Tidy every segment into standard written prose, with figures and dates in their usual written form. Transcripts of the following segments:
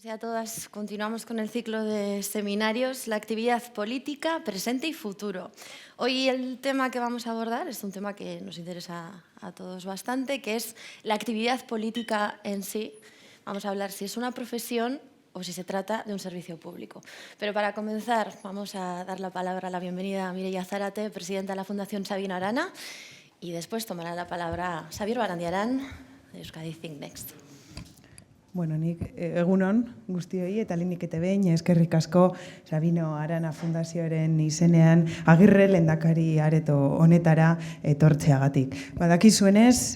Y a todas, continuamos con el ciclo de seminarios, la actividad política, presente y futuro. Hoy el tema que vamos a abordar es un tema que nos interesa a todos bastante, que es la actividad política en sí. Vamos a hablar si es una profesión o si se trata de un servicio público. Pero para comenzar, vamos a dar la palabra, la bienvenida a Mireia Zárate, presidenta de la Fundación Sabino Arana, y después tomará la palabra Xabier Barandiaran, de Euskadi Think Next. Bueno, nik egunon guztioi eta lehenik eta behin eskerrik asko Sabino Arana Fundazioaren izenean Agirre lehendakari areto honetara etortzeagatik. Badakizuenez,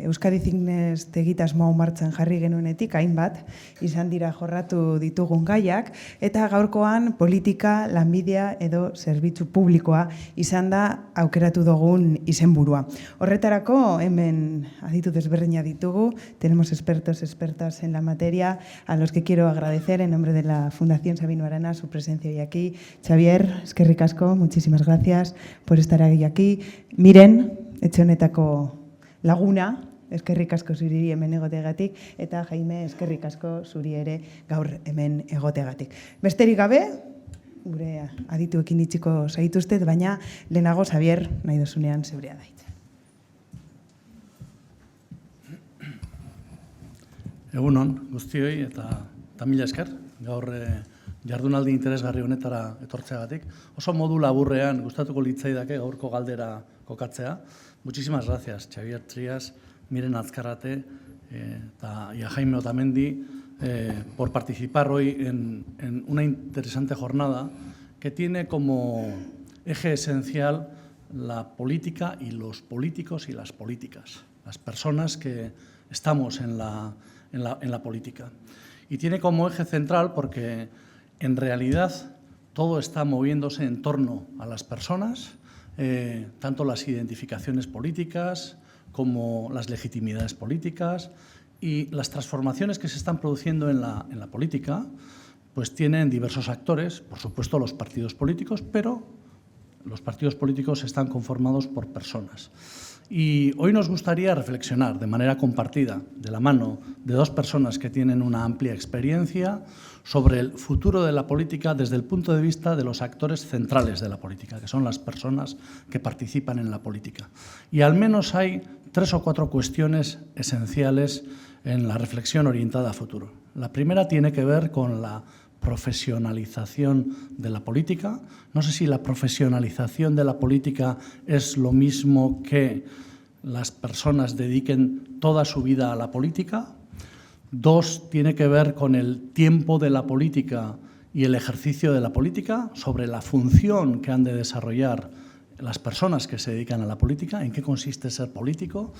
Euskadi Think Next egitasmoa martxan jarri genuenetik hainbat izan dira jorratu ditugun gaiak eta gaurkoan politika, lanbidea edo zerbitzu publikoa izan da aukeratu dugun izenburua. Horretarako hemen aditu desberdina ditugu, tenemos expertas en la materia, a los que quiero agradecer en nombre de la Fundación Sabino Arana su presencia hoy aquí. Xabier, eskerrik asko, muchísimas gracias por estar hoy aquí. Miren, etxe honetako laguna, eskerrik asko zuri hemen egoteagatik, eta Jaime, eskerrik asko zuri ere gaur hemen egoteagatik. Besterik gabe, gure adituekin itxiko zaituztet, baina lehenago Xabier nahi dozunean zeurea daitz. Egunon, guztioi eta mila esker, gaur jardunaldi interesgarri honetara etortzeagatik. Oso modu laburrean gustatuko litzaidake gaurko galdera kokatzea. Muchísimas gracias, Xabier Trias, Miren Azkarate y a Jaime Otamendi por participar hoy en una interesante jornada que tiene como eje esencial la política y los políticos y las políticas, las personas que estamos en la política. Y tiene como eje central porque en realidad todo está moviéndose en torno a las personas, tanto las identificaciones políticas como las legitimidades políticas y las transformaciones que se están produciendo en la política, pues tienen diversos actores, por supuesto los partidos políticos, pero los partidos políticos están conformados por personas. Y hoy nos gustaría reflexionar de manera compartida, de la mano de dos personas que tienen una amplia experiencia, sobre el futuro de la política desde el punto de vista de los actores centrales de la política, que son las personas que participan en la política. Y al menos hay 3 o 4 cuestiones esenciales en la reflexión orientada a futuro. La primera tiene que ver con la profesionalización de la política. No sé si la profesionalización de la política es lo mismo que las personas dediquen toda su vida a la política. 2, tiene que ver con el tiempo de la política y el ejercicio de la política, sobre la función que han de desarrollar las personas que se dedican a la política, en qué consiste ser político.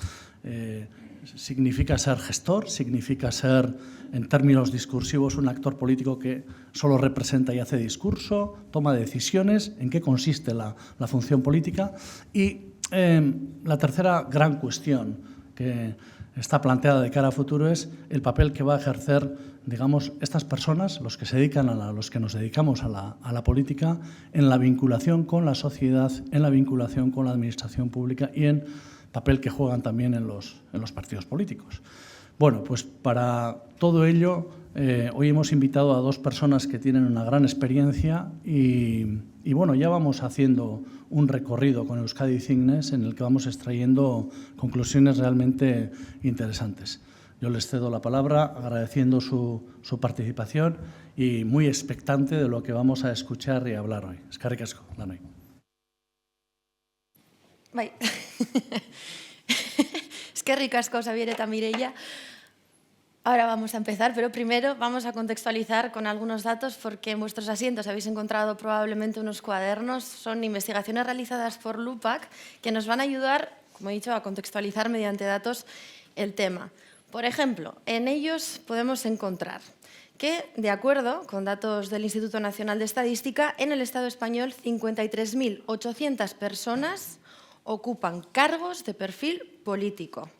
Significa ser gestor, significa ser, en términos discursivos, un actor político que solo representa y hace discurso, toma decisiones, en qué consiste la función política. Y la tercera gran cuestión que está planteada de cara a futuro es el papel que va a ejercer, digamos, estas personas, los que se dedican los que nos dedicamos a la política, en la vinculación con la sociedad, en la vinculación con la administración pública y en papel que juegan también en los partidos políticos. Bueno, pues para todo ello, hoy hemos invitado a 2 personas que tienen una gran experiencia y bueno, ya vamos haciendo un recorrido con Euskadi Think Next en el que vamos extrayendo conclusiones realmente interesantes. Yo les cedo la palabra agradeciendo su participación y muy expectante de lo que vamos a escuchar y hablar hoy. Eskerrik asko, lanoi. Bai. Eskerrik asko, Xabier eta Mireia. Ahora vamos a empezar, pero primero vamos a contextualizar con algunos datos porque en vuestros asientos habéis encontrado probablemente unos cuadernos. Son investigaciones realizadas por LUPAC que nos van a ayudar, como he dicho, a contextualizar mediante datos el tema. Por ejemplo, en ellos podemos encontrar que, de acuerdo con datos del Instituto Nacional de Estadística, en el Estado español 53.800 personas ocupan cargos de perfil político.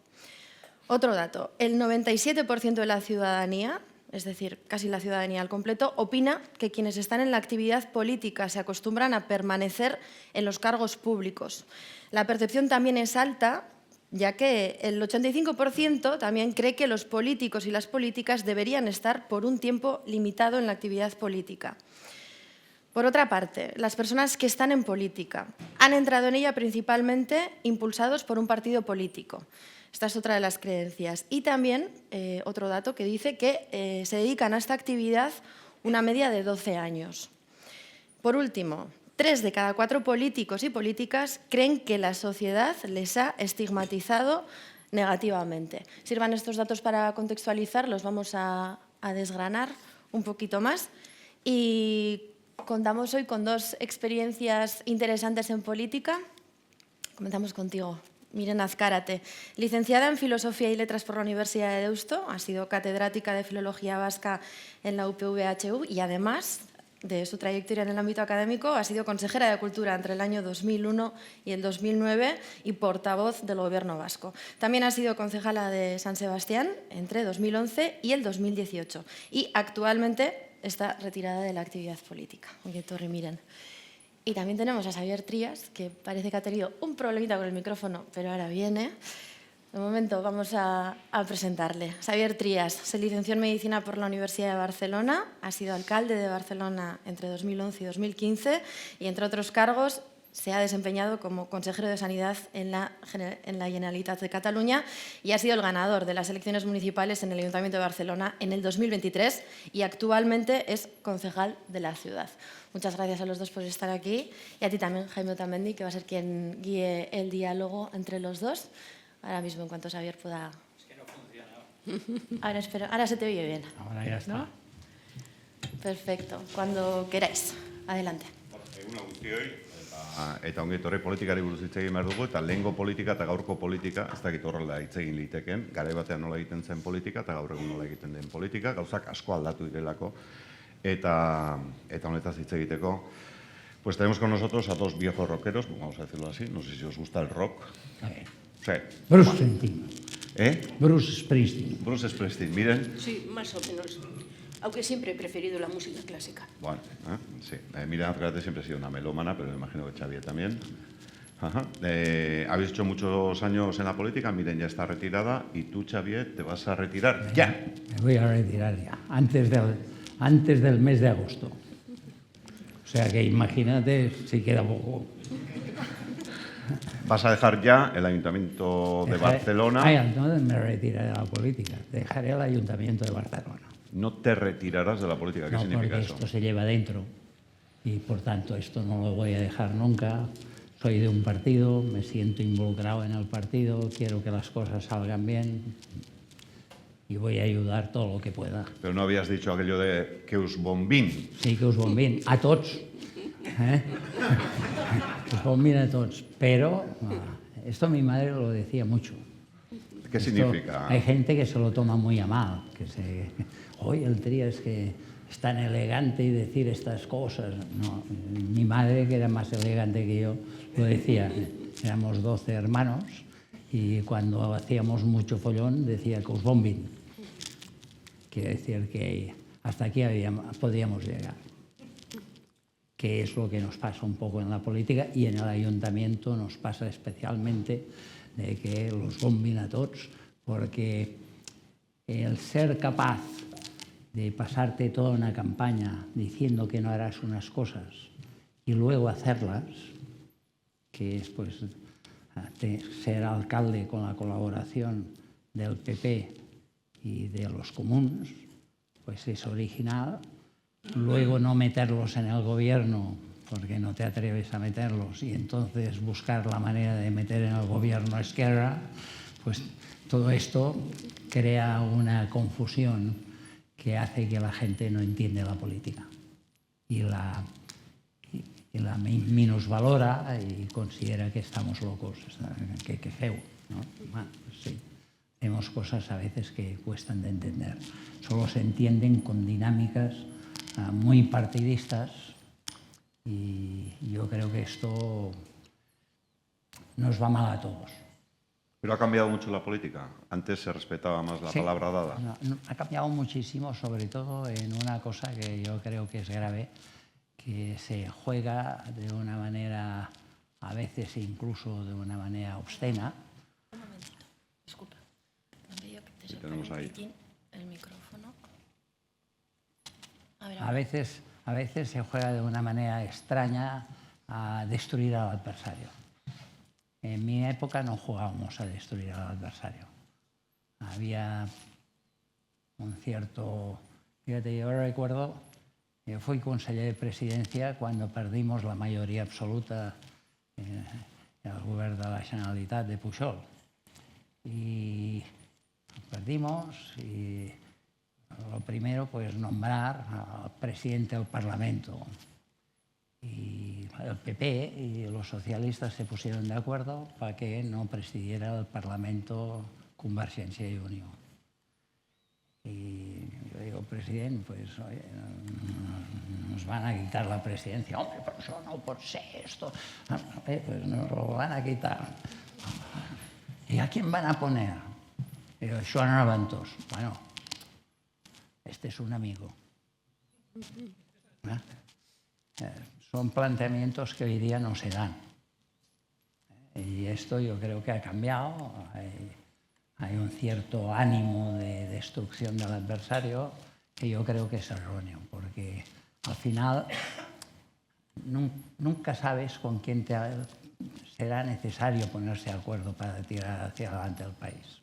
Otro dato, el 97% de la ciudadanía, es decir, casi la ciudadanía al completo, opina que quienes están en la actividad política se acostumbran a permanecer en los cargos públicos. La percepción también es alta ya que el 85% también cree que los políticos y las políticas deberían estar por un tiempo limitado en la actividad política. Por otra parte, las personas que están en política han entrado en ella principalmente impulsados por un partido político. Esta es otra de las creencias. Y también otro dato que dice que se dedican a esta actividad una media de 12 años. Por último, 3 de cada 4 políticos y políticas creen que la sociedad les ha estigmatizado negativamente. Sirvan estos datos para contextualizar, los vamos a desgranar un poquito más. Y contamos hoy con 2 experiencias interesantes en política. Comenzamos contigo, Miren Azcárate. Licenciada en Filosofía y Letras por la Universidad de Deusto, ha sido catedrática de Filología Vasca en la UPV-HU y además de su trayectoria en el ámbito académico ha sido consejera de Cultura entre el año 2001 y el 2009 y portavoz del Gobierno vasco. También ha sido concejala de San Sebastián entre 2011 y el 2018 y actualmente está retirada de la actividad política. Ongi etorri, Miren. Y también tenemos a Xavier Trías, que parece que ha tenido un problemita con el micrófono, pero ahora viene. De momento vamos a presentarle. Xavier Trías se licenció en Medicina por la Universidad de Barcelona, ha sido alcalde de Barcelona entre 2011 y 2015 y, entre otros cargos, se ha desempeñado como consejero de Sanidad en la Generalitat de Cataluña y ha sido el ganador de las elecciones municipales en el Ayuntamiento de Barcelona en el 2023 y actualmente es concejal de la ciudad. Muchas gracias a los dos por estar aquí y a ti también, Jaime Otamendi, que va a ser quien guíe el diálogo entre los dos. Ahora mismo, en cuanto Xavier pueda... Es que no funciona. Ahora, espero, ahora se te oye bien. Ahora ya está. ¿No? Perfecto. Cuando queráis. Adelante. Egun guztioi, eta ongi etorri politikari buruz hitz egin behar dugu, eta lehengo politika eta gaurko politika, ez dakit horrela hitz egin liteken, garai batean nola egiten zen politika eta gaur egun nola egiten den politika, gauzak asko aldatu direlako, eta honetaz hitz egiteko. Pues tenemos con nosotros a 2 viejos rockeros, vamos a decirlo así, no sé si os gusta el rock. Sí. Bruce Springsteen. Bruce Springsteen. Miren. Sí, más o menos. Aunque siempre he preferido la música clásica. Bueno, sí. Miren Azcárate siempre ha sido una melómana, pero me imagino que Xavier también. Ajá. Habéis hecho muchos años en la política, Miren ya está retirada, y tú, Xavier, te vas a retirar ya. Me voy a retirar ya, antes del mes de agosto. O sea que imagínate si queda poco. Vas a dejar ya el Ayuntamiento de Barcelona. No me retiraré de la política, dejaré el Ayuntamiento de Barcelona. No te retirarás de la política, ¿qué significa eso? Esto se lleva dentro y por tanto esto no lo voy a dejar nunca. Soy de un partido, me siento involucrado en el partido, quiero que las cosas salgan bien y voy a ayudar todo lo que pueda. Pero no habías dicho aquello de que us bombín. Sí, que us bombín, a tots. Que us bombín a tots. Pero esto mi madre lo decía mucho. ¿Qué significa? Hay gente que se lo toma muy a mal, que oye, el Trías que es tan elegante y decir estas cosas. No, mi madre, que era más elegante que yo, lo decía. Éramos 12 hermanos y cuando hacíamos mucho follón decía que us bombin. Quiere decir que hasta aquí podíamos llegar. Que es lo que nos pasa un poco en la política y en el ayuntamiento nos pasa especialmente de que los bombin a tots, porque el ser capaz de pasarte toda una campaña diciendo que no harás unas cosas y luego hacerlas, que es pues ser alcalde con la colaboración del PP y de los comuns, pues es original. Luego no meterlos en el gobierno porque no te atreves a meterlos y entonces buscar la manera de meter en el gobierno a Esquerra, pues todo esto crea una confusión que hace que la gente no entiende la política y la minusvalora y considera que estamos locos, que feo, ¿no? Bueno, pues sí, hacemos cosas a veces que cuestan de entender. Solo se entienden con dinámicas muy partidistas y yo creo que esto nos va mal a todos. Pero ha cambiado mucho la política. Antes se respetaba más la palabra dada. No, ha cambiado muchísimo, sobre todo en una cosa que yo creo que es grave, que se juega de una manera, a veces incluso de una manera obscena, Sí, tenemos ahí. El micrófono. A veces se juega de una manera extraña a destruir al adversario. En mi época no jugábamos a destruir al adversario. Había un cierto... Fíjate, yo recuerdo, yo fui conseller de presidencia cuando perdimos la mayoría absoluta en el govern de la Generalitat de Pujol. Y perdimos y lo primero, pues, nombrar al presidente del Parlamento. Y el PP y los socialistas se pusieron de acuerdo para que no presidiera el Parlamento Convergencia y Unió. Y yo digo, presidente, pues, oye, nos van a quitar la presidencia. Hombre, pero eso no pot ser esto. Pues nos lo van a quitar. ¿Y a quién van a poner? Digo, Joan Reventós. Bueno, este es un amigo. Son planteamientos que hoy día no se dan. Y esto yo creo que ha cambiado. Hay un cierto ánimo de destrucción del adversario que yo creo que es erróneo, porque al final nunca sabes con quién será necesario ponerse de acuerdo para tirar hacia adelante el país.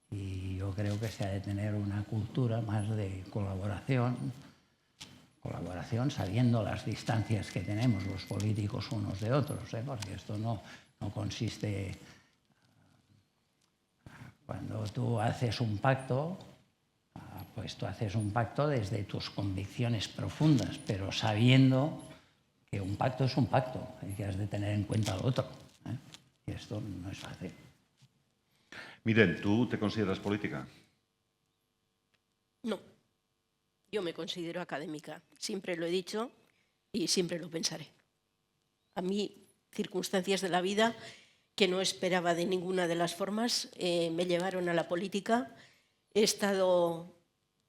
Y yo creo que se ha de tener una cultura más de colaboración sabiendo las distancias que tenemos los políticos unos de otros, porque esto no consiste... Cuando tú haces un pacto, pues tú haces un pacto desde tus convicciones profundas, pero sabiendo que un pacto es un pacto y que has de tener en cuenta al otro. Y esto no es fácil. Miren, ¿tú te consideras política? No, yo me considero académica. Siempre lo he dicho y siempre lo pensaré. A mí, circunstancias de la vida que no esperaba de ninguna de las formas me llevaron a la política. He estado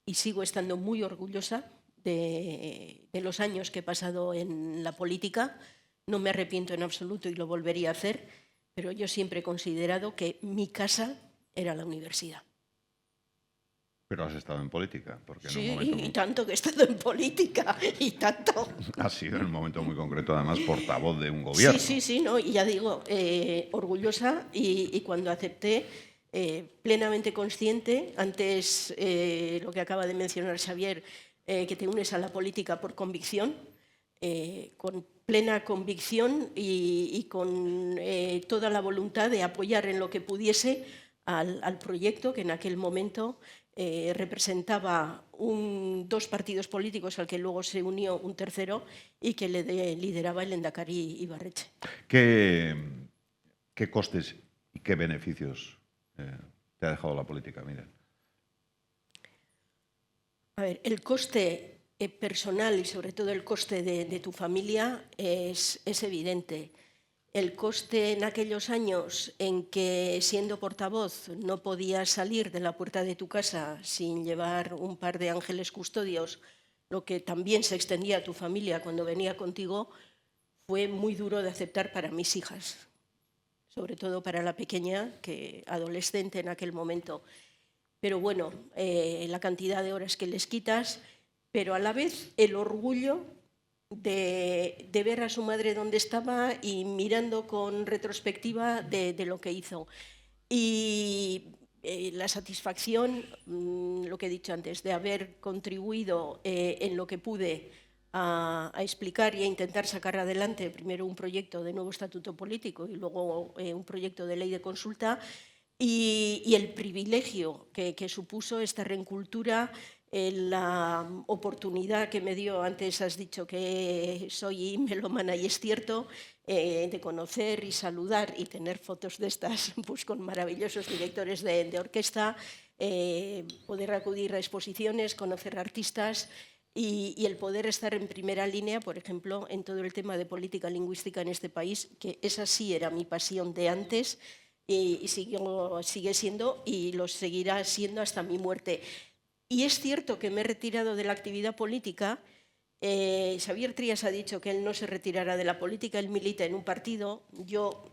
y sigo estando muy orgullosa de los años que he pasado en la política. No me arrepiento en absoluto y lo volvería a hacer, pero yo siempre he considerado que mi casa era la universidad. Pero has estado en política. Porque Sí, en un momento y tanto que he estado en política, y tanto. Has sido en un momento muy concreto, además, portavoz de un gobierno. Sí, no, y ya digo, orgullosa y cuando acepté, plenamente consciente, antes lo que acaba de mencionar Xavier, que te unes a la política por convicción, con plena convicción y con toda la voluntad de apoyar en lo que pudiese al proyecto que en aquel momento representaba dos partidos políticos al que luego se unió un tercero y que lideraba el Lehendakari Ibarretxe. ¿Qué costes y qué beneficios te ha dejado la política? Miren. A ver, el coste personal y sobre todo el coste de tu familia es evidente. El coste en aquellos años en que, siendo portavoz, no podías salir de la puerta de tu casa sin llevar un par de ángeles custodios, lo que también se extendía a tu familia cuando venía contigo, fue muy duro de aceptar para mis hijas, sobre todo para la pequeña, que adolescente en aquel momento. Pero bueno, la cantidad de horas que les quitas, pero a la vez el orgullo de ver a su madre donde estaba y mirando con retrospectiva de lo que hizo. Y la satisfacción, lo que he dicho antes, de haber contribuido en lo que pude a explicar y a intentar sacar adelante primero un proyecto de nuevo estatuto político y luego un proyecto de ley de consulta, y el privilegio que supuso esta reencultura, la oportunidad que me dio, antes has dicho que soy melómana y es cierto, de conocer y saludar y tener fotos de estas pues, con maravillosos directores de orquesta, poder acudir a exposiciones, conocer artistas y el poder estar en primera línea, por ejemplo, en todo el tema de política lingüística en este país, que esa sí era mi pasión de antes y sigue siendo y lo seguirá siendo hasta mi muerte. Y es cierto que me he retirado de la actividad política. Xavier Trías ha dicho que él no se retirará de la política, él milita en un partido. Yo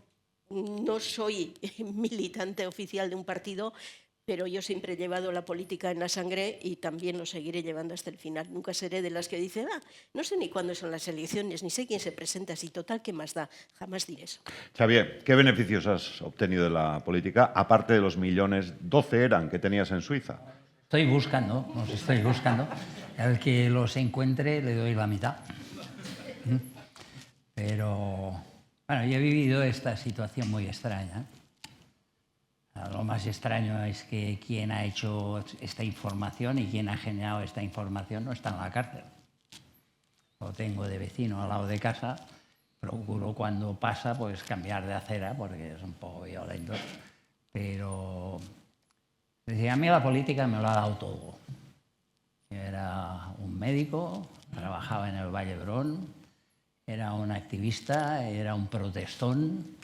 no soy militante oficial de un partido, pero yo siempre he llevado la política en la sangre y también lo seguiré llevando hasta el final. Nunca seré de las que dicen, no sé ni cuándo son las elecciones, ni sé quién se presenta, si total, ¿qué más da? Jamás diré eso. Xavier, ¿qué beneficios has obtenido de la política, aparte de los millones, 12 eran, que tenías en Suiza? Estoy buscando. Al que los encuentre le doy la mitad. Pero, bueno, yo he vivido esta situación muy extraña. Lo más extraño es que quien ha hecho esta información y quien ha generado esta información no está en la cárcel. Lo tengo de vecino al lado de casa. Procuro cuando pasa pues cambiar de acera porque es un poco violento. Pero a mí la política me lo ha dado todo. Yo era un médico, trabajaba en el Valle d'Hebron, era un activista, era un protestón.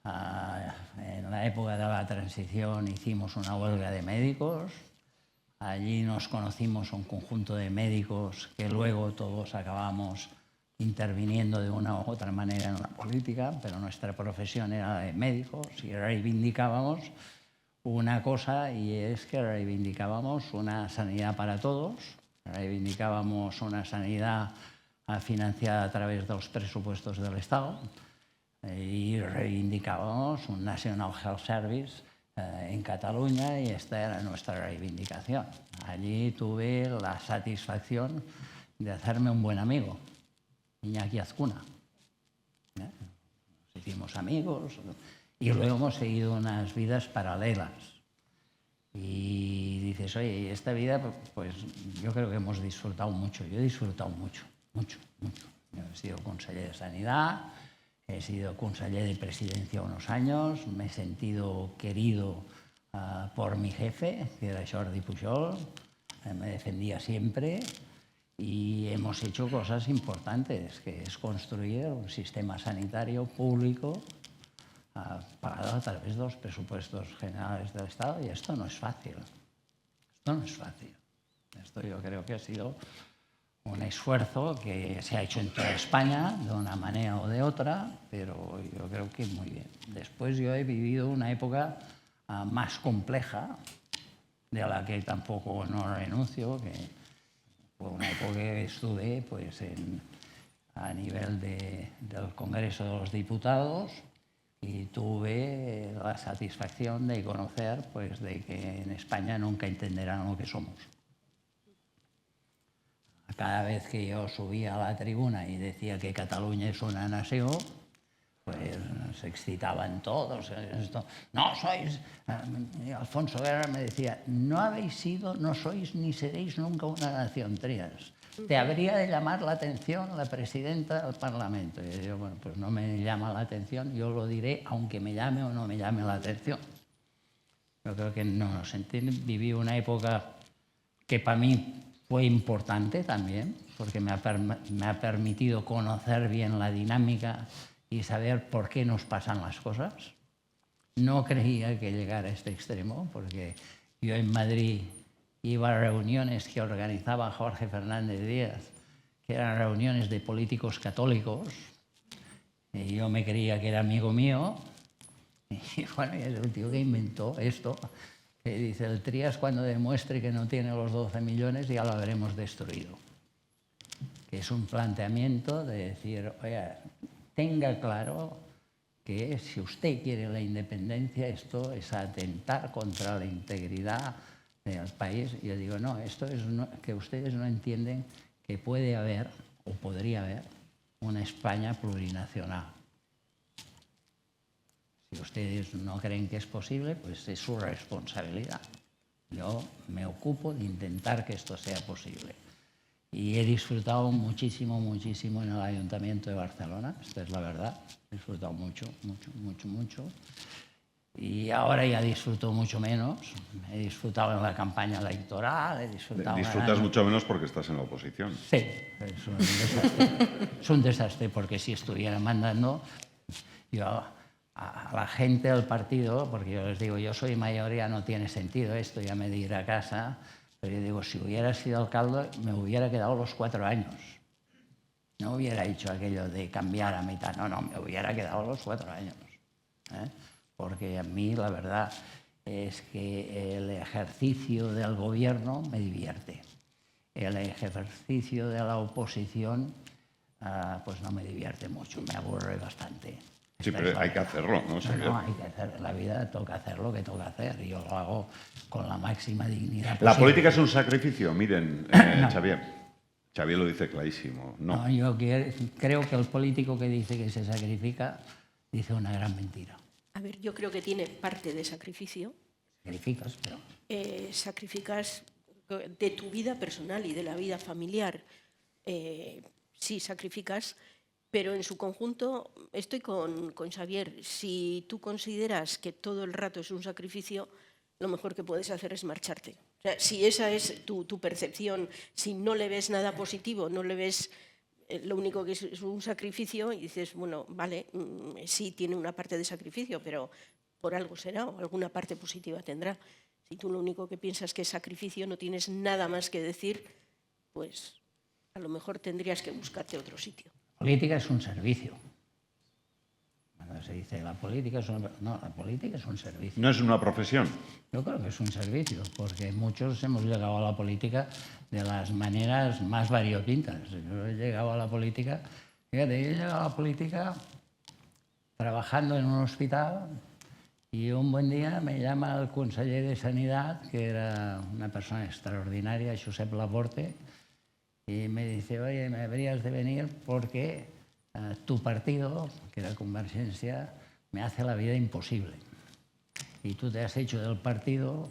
En la época de la transición hicimos una huelga de médicos. Allí nos conocimos un conjunto de médicos que luego todos acabamos interviniendo de una u otra manera en la política, pero nuestra profesión era de médicos y reivindicábamos una cosa, y es que reivindicábamos una sanidad para todos, reivindicábamos una sanidad financiada a través de los presupuestos del Estado y reivindicábamos un National Health Service en Cataluña, y esta era nuestra reivindicación. Allí tuve la satisfacción de hacerme un buen amigo, Iñaki Azcuna. Nos hicimos amigos y luego hemos seguido unas vidas paralelas. Y dices, oye, esta vida, pues yo creo que hemos disfrutado mucho. Yo he disfrutado mucho. Yo he sido conseller de Sanidad, he sido conseller de Presidencia unos años, me he sentido querido por mi jefe, que era Jordi Pujol, me defendía siempre, y hemos hecho cosas importantes, que es construir un sistema sanitario público pagado a través de los presupuestos generales del Estado, y esto no es fácil. Esto yo creo que ha sido un esfuerzo que se ha hecho en toda España, de una manera o de otra, pero yo creo que muy bien. Después yo he vivido una época más compleja, de la que tampoco no renuncio, que fue una época que estuve pues, a nivel del Congreso de los Diputados, y tuve la satisfacción de conocer pues, de que en España nunca entenderán lo que somos. Cada vez que yo subía a la tribuna y decía que Cataluña es una nación, pues se excitaban todos. No sois... Alfonso Guerra me decía, no habéis sido, no sois ni seréis nunca una nación, Trías. Te habría de llamar la atención la presidenta del Parlamento. Y yo, bueno, pues no me llama la atención, yo lo diré aunque me llame o no me llame la atención. Yo creo que no nos entienden. Viví una época que para mí fue importante también, porque me ha permitido conocer bien la dinámica y saber por qué nos pasan las cosas. No creía que llegara a este extremo, porque yo en Madrid iba a reuniones que organizaba Jorge Fernández Díaz, que eran reuniones de políticos católicos, y yo me creía que era amigo mío, y bueno, es el tío que inventó esto, que dice, el Trías cuando demuestre que no tiene los 12 millones ya lo habremos destruido. Que es un planteamiento de decir, oye, tenga claro que si usted quiere la independencia, esto es atentar contra la integridad del país. Y yo digo, no, esto es que ustedes no entienden que puede haber, o podría haber, una España plurinacional. Si ustedes no creen que es posible, pues es su responsabilidad. Yo me ocupo de intentar que esto sea posible. Y he disfrutado muchísimo en el Ayuntamiento de Barcelona, esta es la verdad. He disfrutado mucho. Y ahora ya disfruto mucho menos. He disfrutado en la campaña electoral, he disfrutado... Disfrutas mucho menos porque estás en la oposición. Sí, es un desastre. Es un desastre, porque si estuviera mandando, yo... a la gente del partido, porque yo les digo, yo soy mayoría, no tiene sentido esto, ya me diré a casa, pero yo digo, si hubiera sido alcalde, me hubiera quedado los 4 años. No hubiera hecho aquello de cambiar a mitad, no, me hubiera quedado los 4 años. Porque a mí, la verdad, es que el ejercicio del gobierno me divierte. El ejercicio de la oposición pues no me divierte mucho, me aburre bastante. Sí, pero hay que hacerlo, ¿no? No, hay que hacer. La vida toca hacer lo que toca hacer. Y yo lo hago con la máxima dignidad posible. La política es un sacrificio, miren, No. Xavier. Xavier lo dice clarísimo. No. No, yo creo que el político que dice que se sacrifica dice una gran mentira. A ver, yo creo que tiene parte de sacrificio. Sacrificas, pero... Sacrificas de tu vida personal y de la vida familiar. Sí, sacrificas, pero en su conjunto estoy con Xavier. Si tú consideras que todo el rato es un sacrificio, lo mejor que puedes hacer es marcharte. O sea, si esa es tu percepción, si no le ves nada positivo, no le ves lo único que es un sacrificio, y dices, bueno, vale, sí tiene una parte de sacrificio, pero por algo será o alguna parte positiva tendrá. Si tú lo único que piensas que es sacrificio, no tienes nada más que decir, pues a lo mejor tendrías que buscarte otro sitio. Política es un servicio. Cuando se dice la política es un... No, la política es un servicio. No es una profesión. Yo creo que es un servicio, porque muchos hemos llegado a la política de las maneras más variopintas. Yo he llegado a la política, fíjate, he llegado a la política trabajando en un hospital y un buen día me llama el conseller de Sanidad, que era una persona extraordinaria, Josep Laporte, y me dice, oye, me deberías de venir porque tu partido, que era Convergencia, me hace la vida imposible. Y tú te has hecho del partido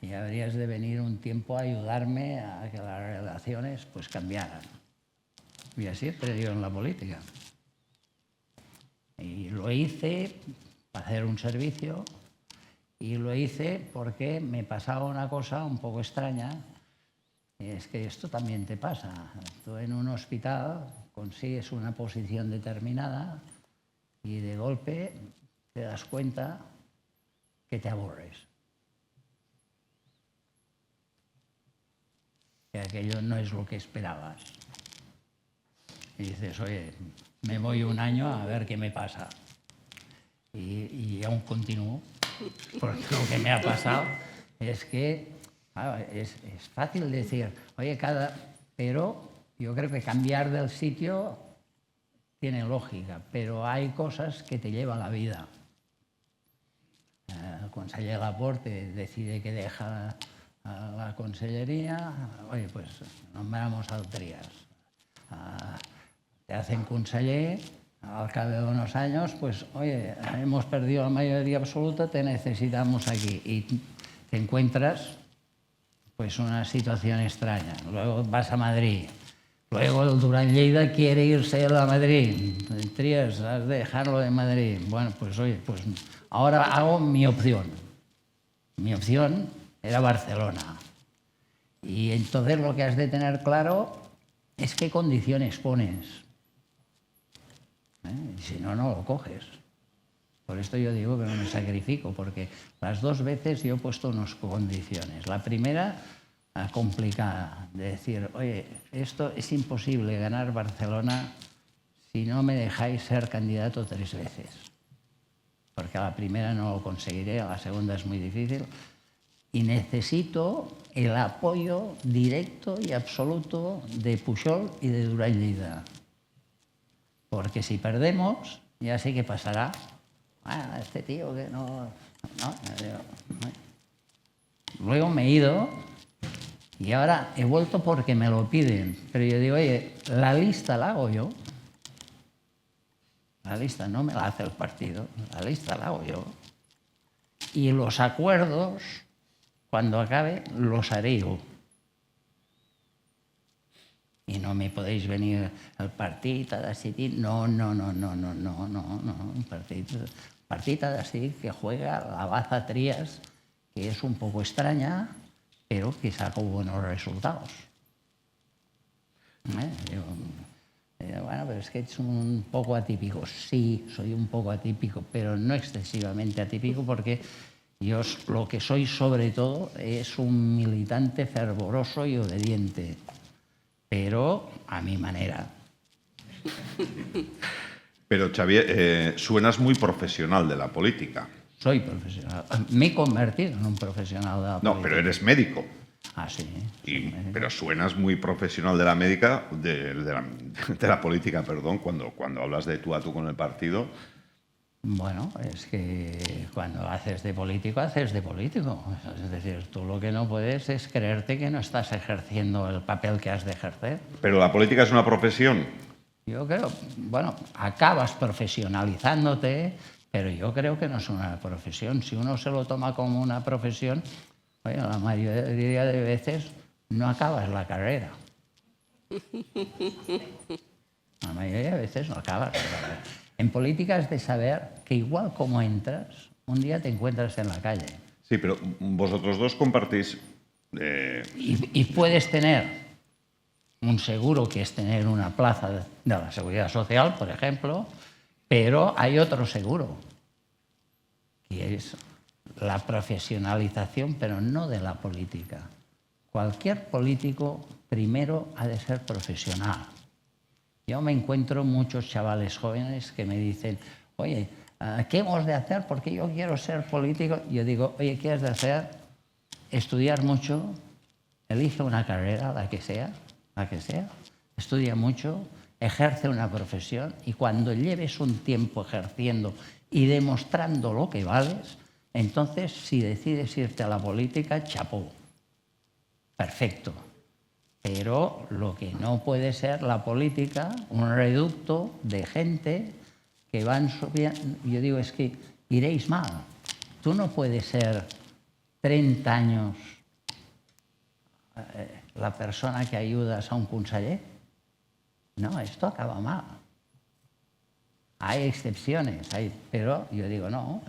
y deberías de venir un tiempo a ayudarme a que las relaciones pues cambiaran. Y así he perdido en la política. Y lo hice para hacer un servicio y lo hice porque me pasaba una cosa un poco extraña. Y es que esto también te pasa. Tú en un hospital consigues una posición determinada y de golpe te das cuenta que te aburres. Que aquello no es lo que esperabas. Y dices, oye, me voy un año a ver qué me pasa. Y aún continúo, porque lo que me ha pasado es que es fácil decir, oye, pero yo creo que cambiar del sitio tiene lógica, pero hay cosas que te lleva la vida. El conseller Laporte decide que deja la consellería, oye, pues nombramos al Trias. Te hacen conseller, al cabo de unos años, pues, oye, hemos perdido la mayoría absoluta, te necesitamos aquí. Y te encuentras pues una situación extraña. Luego vas a Madrid. Luego el Durán Lleida quiere irse a Madrid. Trias, has de dejarlo de Madrid. Bueno, pues oye, pues ahora hago mi opción. Mi opción era Barcelona. Y entonces lo que has de tener claro es qué condiciones pones. Y si no, no lo coges. Por esto yo digo que no me sacrifico, porque las dos veces yo he puesto unas condiciones. La primera, complicada, de decir, oye, esto es imposible ganar Barcelona si no me dejáis ser candidato 3 veces. Porque a la primera no lo conseguiré, a la segunda es muy difícil. Y necesito el apoyo directo y absoluto de Pujol y de Durán Lleida. Porque si perdemos, ya sé qué pasará. Este tío que no. Luego me he ido y ahora he vuelto porque me lo piden. Pero yo digo, oye, la lista la hago yo. La lista no me la hace el partido, la lista la hago yo. Y los acuerdos, cuando acabe, los haré yo. Y no me podéis venir el partit a decidir. No. Un partit a decidir que juega la baza Trias, que es un poco extraña, pero que saca buenos resultados. Bueno, pero es que es un poco atípico. Sí, soy un poco atípico, pero no excesivamente atípico, porque yo lo que soy sobre todo es un militante fervoroso y obediente, pero a mi manera. Pero Xavier, suenas muy profesional de la política. soy profesional. Me he convertido en un profesional de la política. No, pero eres médico. Ah, sí. Pero suenas muy profesional de la médica, de la política, perdón, cuando hablas de tú a tú con el partido. Bueno, es que cuando haces de político, haces de político. Es decir, tú lo que no puedes es creerte que no estás ejerciendo el papel que has de ejercer. Pero la política es una profesión. Yo creo, bueno, acabas profesionalizándote, pero yo creo que no es una profesión. Si uno se lo toma como una profesión, oye, la mayoría de veces no acabas la carrera. La mayoría de veces no acabas la carrera. En política es de saber que igual como entras, un día te encuentras en la calle. Sí, pero vosotros dos compartís... Y puedes tener un seguro, que es tener una plaza de la Seguridad Social, por ejemplo, pero hay otro seguro, que es la profesionalización, pero no de la política. Cualquier político primero ha de ser profesional. Yo me encuentro muchos chavales jóvenes que me dicen, oye, ¿qué hemos de hacer? Porque yo quiero ser político. Yo digo, oye, ¿qué has de hacer? Estudiar mucho, elige una carrera, la que sea, estudia mucho, ejerce una profesión y cuando lleves un tiempo ejerciendo y demostrando lo que vales, entonces si decides irte a la política, chapó. Perfecto. Pero lo que no puede ser la política, un reducto de gente que van subiendo. Yo digo, es que iréis mal. Tú no puedes ser 30 años la persona que ayudas a un conseller. No, esto acaba mal. Hay excepciones, pero yo digo, no,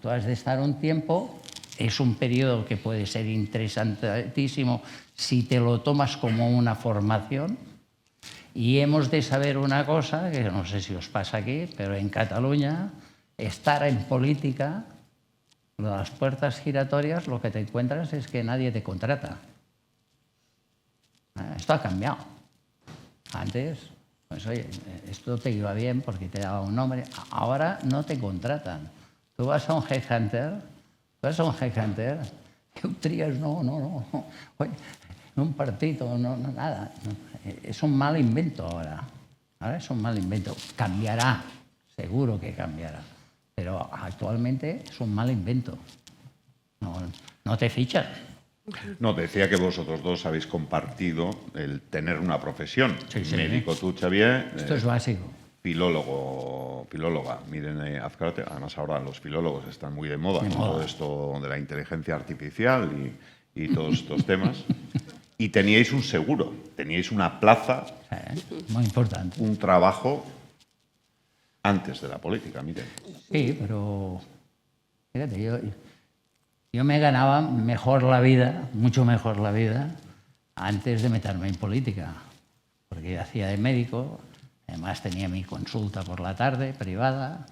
tú has de estar un tiempo, es un periodo que puede ser interesantísimo si te lo tomas como una formación, y hemos de saber una cosa, que no sé si os pasa aquí, pero en Cataluña, estar en política, las puertas giratorias, lo que te encuentras es que nadie te contrata. Esto ha cambiado. Antes, pues oye, esto te iba bien porque te daba un nombre. Ahora no te contratan. Tú vas a un headhunter, y trías, no. Oye, un partido, no, nada. Es un mal invento ahora. Ahora es un mal invento. Cambiará, seguro que cambiará. Pero actualmente es un mal invento. No te fichan. No, decía que vosotros dos habéis compartido el tener una profesión. Sí. Médico tú, Xavier. Esto es básico. Filóloga, Miren Azcárate. Además ahora los filólogos están muy de moda con todo esto de la inteligencia artificial y todos estos temas. Y teníais un seguro, teníais una plaza, Muy importante. un trabajo antes de la política, miren. Sí, pero fíjate, yo me ganaba mejor la vida, mucho mejor la vida, antes de meterme en política. Porque yo hacía de médico, además tenía mi consulta por la tarde, privada.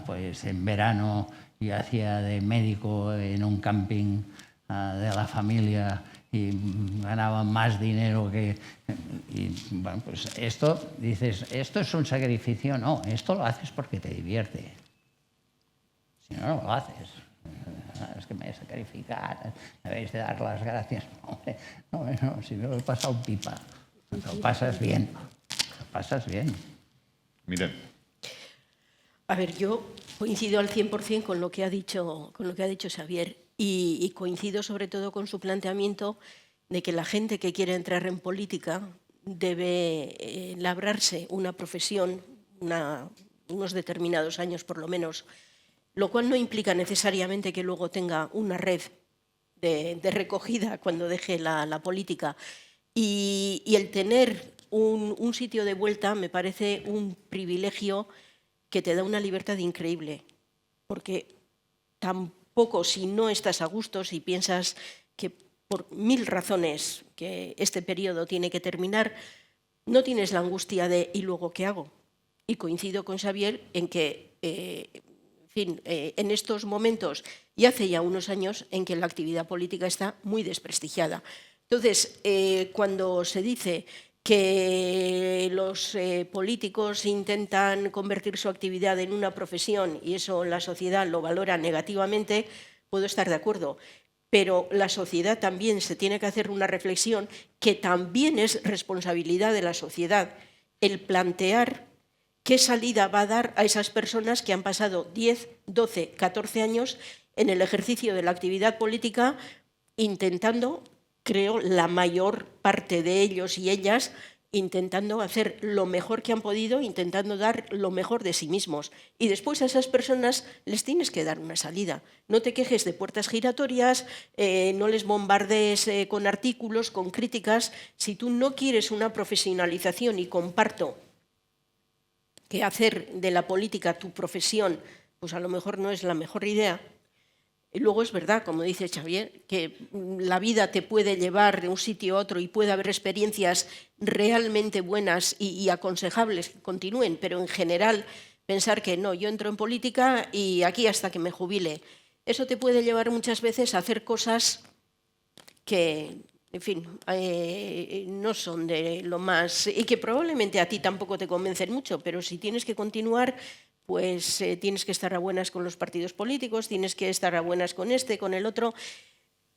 Pues en verano yo hacía de médico en un camping de la familia y ganaba más dinero que... Y bueno, pues esto, dices, ¿esto es un sacrificio? No, esto lo haces porque te divierte. Si no, no lo haces. Es que me he sacrificado, me habéis de dar las gracias. No, si me lo he pasado pipa. Lo pasas bien. Miren. A ver, yo coincido al 100% con lo que ha dicho Xavier y coincido sobre todo con su planteamiento de que la gente que quiere entrar en política debe labrarse una profesión, unos determinados años por lo menos, lo cual no implica necesariamente que luego tenga una red de recogida cuando deje la política. Y el tener un sitio de vuelta me parece un privilegio que te da una libertad increíble, porque tampoco, si no estás a gusto, si piensas que por 1000 razones que este periodo tiene que terminar, no tienes la angustia de ¿y luego qué hago? Y coincido con Xavier en que en estos momentos, y hace ya unos años, en que la actividad política está muy desprestigiada. Entonces, cuando se dice que los políticos intentan convertir su actividad en una profesión y eso la sociedad lo valora negativamente, puedo estar de acuerdo. Pero la sociedad también se tiene que hacer una reflexión que también es responsabilidad de la sociedad el plantear qué salida va a dar a esas personas que han pasado 10, 12, 14 años en el ejercicio de la actividad política intentando, creo, la mayor parte de ellos y ellas, intentando hacer lo mejor que han podido, intentando dar lo mejor de sí mismos. Y después a esas personas les tienes que dar una salida. No te quejes de puertas giratorias, no les bombardees con artículos, con críticas. Si tú no quieres una profesionalización, y comparto que hacer de la política tu profesión, pues a lo mejor no es la mejor idea. Y luego es verdad, como dice Xavier, que la vida te puede llevar de un sitio a otro y puede haber experiencias realmente buenas y aconsejables que continúen, pero en general pensar que no, yo entro en política y aquí hasta que me jubile. Eso te puede llevar muchas veces a hacer cosas que, en fin, no son de lo más... y que probablemente a ti tampoco te convencen mucho, pero si tienes que continuar, pues tienes que estar a buenas con los partidos políticos, tienes que estar a buenas con este, con el otro.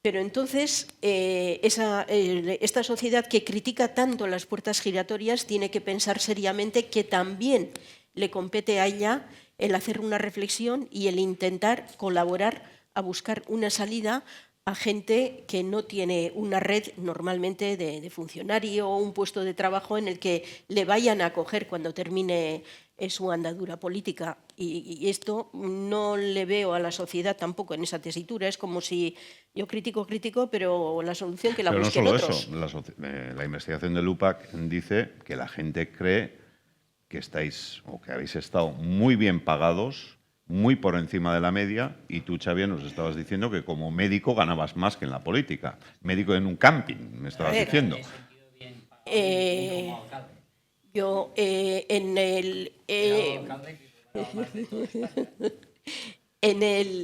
Pero entonces esta sociedad que critica tanto las puertas giratorias tiene que pensar seriamente que también le compete a ella el hacer una reflexión y el intentar colaborar a buscar una salida a gente que no tiene una red normalmente de funcionario o un puesto de trabajo en el que le vayan a acoger cuando termine su andadura política. Y esto no le veo a la sociedad tampoco en esa tesitura. Es como si yo critico, pero la solución que la busquen otros. Pero no solo eso, la investigación de Lupac dice que la gente cree que estáis o que habéis estado muy bien pagados, muy por encima de la media, y tú, Xavier, nos estabas diciendo que como médico ganabas más que en la política. Médico en un camping, me estabas diciendo. Yo en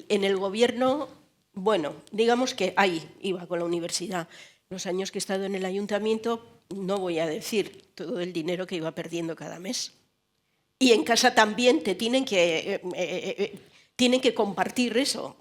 el gobierno, bueno, digamos que ahí iba con la universidad. Los años que he estado en el ayuntamiento, no voy a decir todo el dinero que iba perdiendo cada mes. Y en casa también te tienen que compartir eso.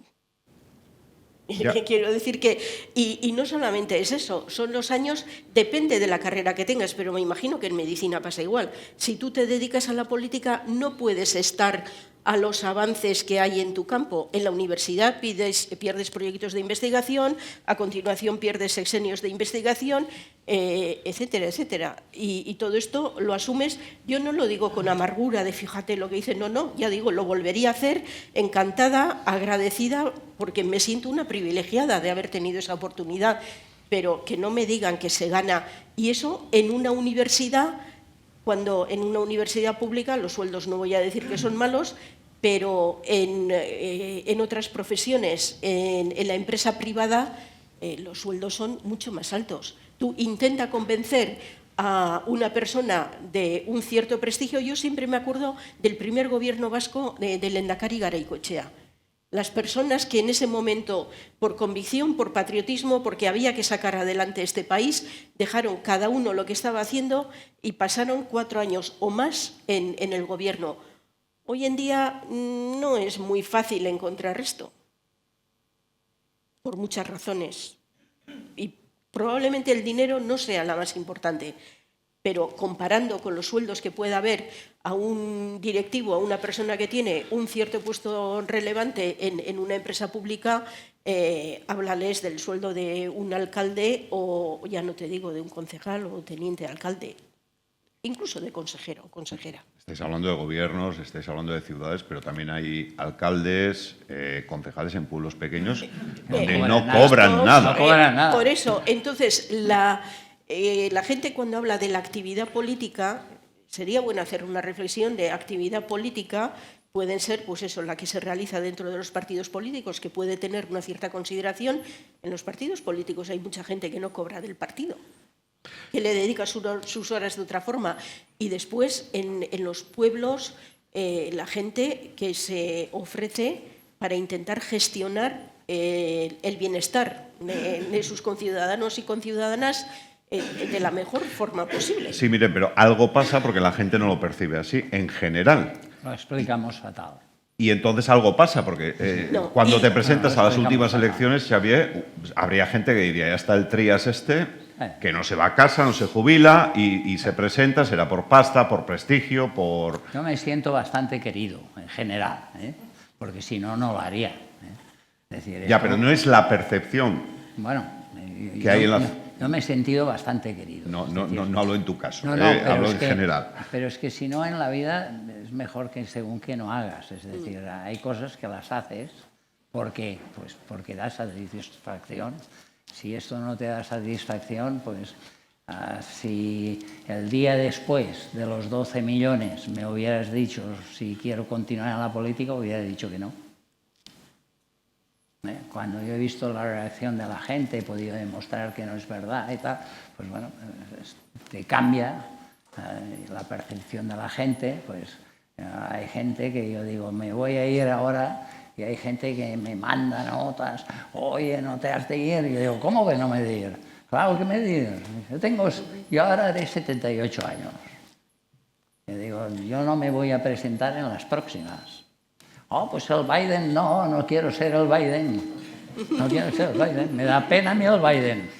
Quiero decir que, y no solamente es eso, son los años, depende de la carrera que tengas, pero me imagino que en medicina pasa igual. Si tú te dedicas a la política, no puedes estar a los avances que hay en tu campo. En la universidad pierdes proyectos de investigación, a continuación pierdes sexenios de investigación, etcétera, etcétera. Y todo esto lo asumes, yo no lo digo con amargura de fíjate lo que dice, no, ya digo, lo volvería a hacer encantada, agradecida, porque me siento una privilegiada de haber tenido esa oportunidad, pero que no me digan que se gana. Y eso en una universidad, cuando en una universidad pública los sueldos no voy a decir que son malos, pero en otras profesiones, en la empresa privada, los sueldos son mucho más altos. Tú intenta convencer a una persona de un cierto prestigio. Yo siempre me acuerdo del primer gobierno vasco del Lehendakari Garaikoetxea. Las personas que en ese momento, por convicción, por patriotismo, porque había que sacar adelante este país, dejaron cada uno lo que estaba haciendo y pasaron 4 años o más en el gobierno. Hoy en día no es muy fácil encontrar esto, por muchas razones. Y probablemente el dinero no sea la más importante, pero comparando con los sueldos que pueda haber a un directivo, a una persona que tiene un cierto puesto relevante en una empresa pública, háblales del sueldo de un alcalde o, ya no te digo, de un concejal o teniente alcalde, incluso de consejero o consejera. Estáis hablando de gobiernos, estáis hablando de ciudades, pero también hay alcaldes, concejales en pueblos pequeños donde no cobran nada. Por eso, entonces, la gente cuando habla de la actividad política, sería bueno hacer una reflexión de actividad política, pueden ser, pues eso, la que se realiza dentro de los partidos políticos, que puede tener una cierta consideración. En los partidos políticos hay mucha gente que no cobra del partido, que le dedica sus horas de otra forma. Y después, en los pueblos, la gente que se ofrece para intentar gestionar el bienestar de sus conciudadanos y conciudadanas de la mejor forma posible. Sí, miren, pero algo pasa porque la gente no lo percibe así, en general. Lo explicamos fatal. Y entonces algo pasa, porque No, cuando y- te presentas No, a las explicamos últimas fatal. elecciones, Xavier, habría gente que diría, ya está el Trías que no se va a casa, no se jubila y se presenta, será por pasta, por prestigio, por... Yo me siento bastante querido, en general, porque si no, no lo haría. Es decir, Ya, esto- pero no es la percepción. Bueno, Que hay en la- yo me he sentido bastante querido. No, Es no, decir, no, no hablo en tu caso, No, no, pero hablo es en que- general. Pero es que si no en la vida es mejor que según que no hagas. Es decir, hay cosas que las haces porque, pues, porque da satisfacción. Si esto no te da satisfacción, pues si el día después de los 12 millones me hubieras dicho si quiero continuar en la política, hubiera dicho que no. Cuando yo he visto la reacción de la gente, he podido demostrar que no es verdad y tal, pues bueno, te cambia la percepción de la gente, pues hay gente que yo digo, me voy a ir ahora, y hay gente que me manda notas, oye, no te has de ir, y yo digo, ¿cómo que no me he de ir? Claro que me he de ir, yo ahora haré 78 años. Yo digo, yo no me voy a presentar en las próximas. Oh, pues el Biden, no quiero ser el Biden. No quiero ser el Biden. Me da pena a mí el Biden.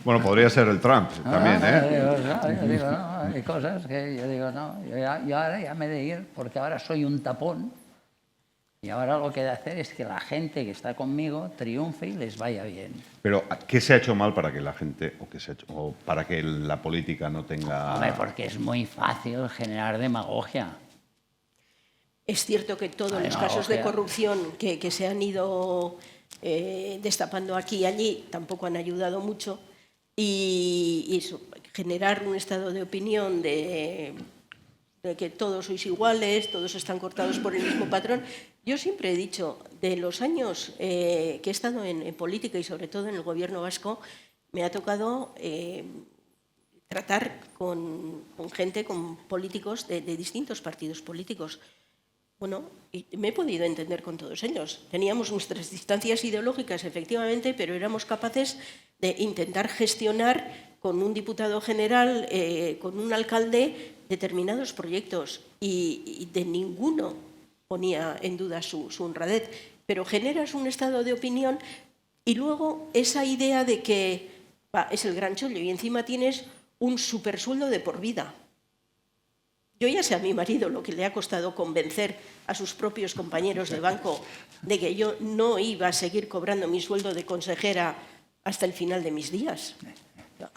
Bueno, podría ser el Trump también, Yo digo, no, hay cosas que yo digo, no, yo ahora ya me he de ir porque ahora soy un tapón y ahora lo que he de hacer es que la gente que está conmigo triunfe y les vaya bien. Pero, ¿qué se ha hecho mal para que la gente, o para que la política no tenga... Hombre, porque es muy fácil generar demagogia. Es cierto que todos los casos de corrupción que se han ido destapando aquí y allí tampoco han ayudado mucho y eso, generar un estado de opinión de que todos sois iguales, todos están cortados por el mismo patrón. Yo siempre he dicho, de los años que he estado en política y sobre todo en el gobierno vasco, me ha tocado tratar con gente, con políticos de distintos partidos políticos. Bueno, y me he podido entender con todos ellos. Teníamos nuestras distancias ideológicas, efectivamente, pero éramos capaces de intentar gestionar con un diputado general, con un alcalde, determinados proyectos y de ninguno ponía en duda su honradez. Pero generas un estado de opinión y luego esa idea de que es el gran chollo y encima tienes un supersueldo de por vida. Yo ya sé a mi marido lo que le ha costado convencer a sus propios compañeros de banco de que yo no iba a seguir cobrando mi sueldo de consejera hasta el final de mis días.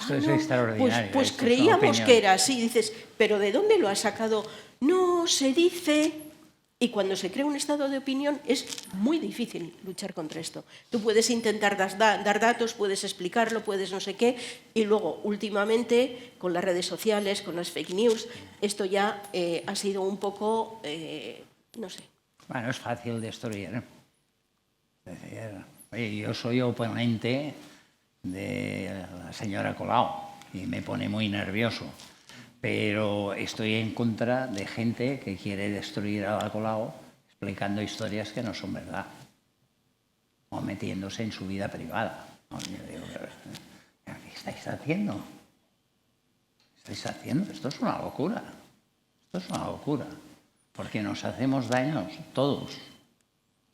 Esto es extraordinario. Pues esto creíamos es una que opinión. era así. Dices, ¿pero de dónde lo has sacado? No, se dice... Y cuando se crea un estado de opinión es muy difícil luchar contra esto. Tú puedes intentar dar datos, puedes explicarlo, puedes no sé qué, y luego últimamente con las redes sociales, con las fake news, esto ya ha sido un poco, no sé. Bueno, es fácil destruir. Es decir, oye, yo soy oponente de la señora Colau y me pone muy nervioso. Pero estoy en contra de gente que quiere destruir a la Colau explicando historias que no son verdad o metiéndose en su vida privada. No, yo digo, ¿qué estáis haciendo? ¿Qué estáis haciendo? Esto es una locura. Esto es una locura. Porque nos hacemos daño todos.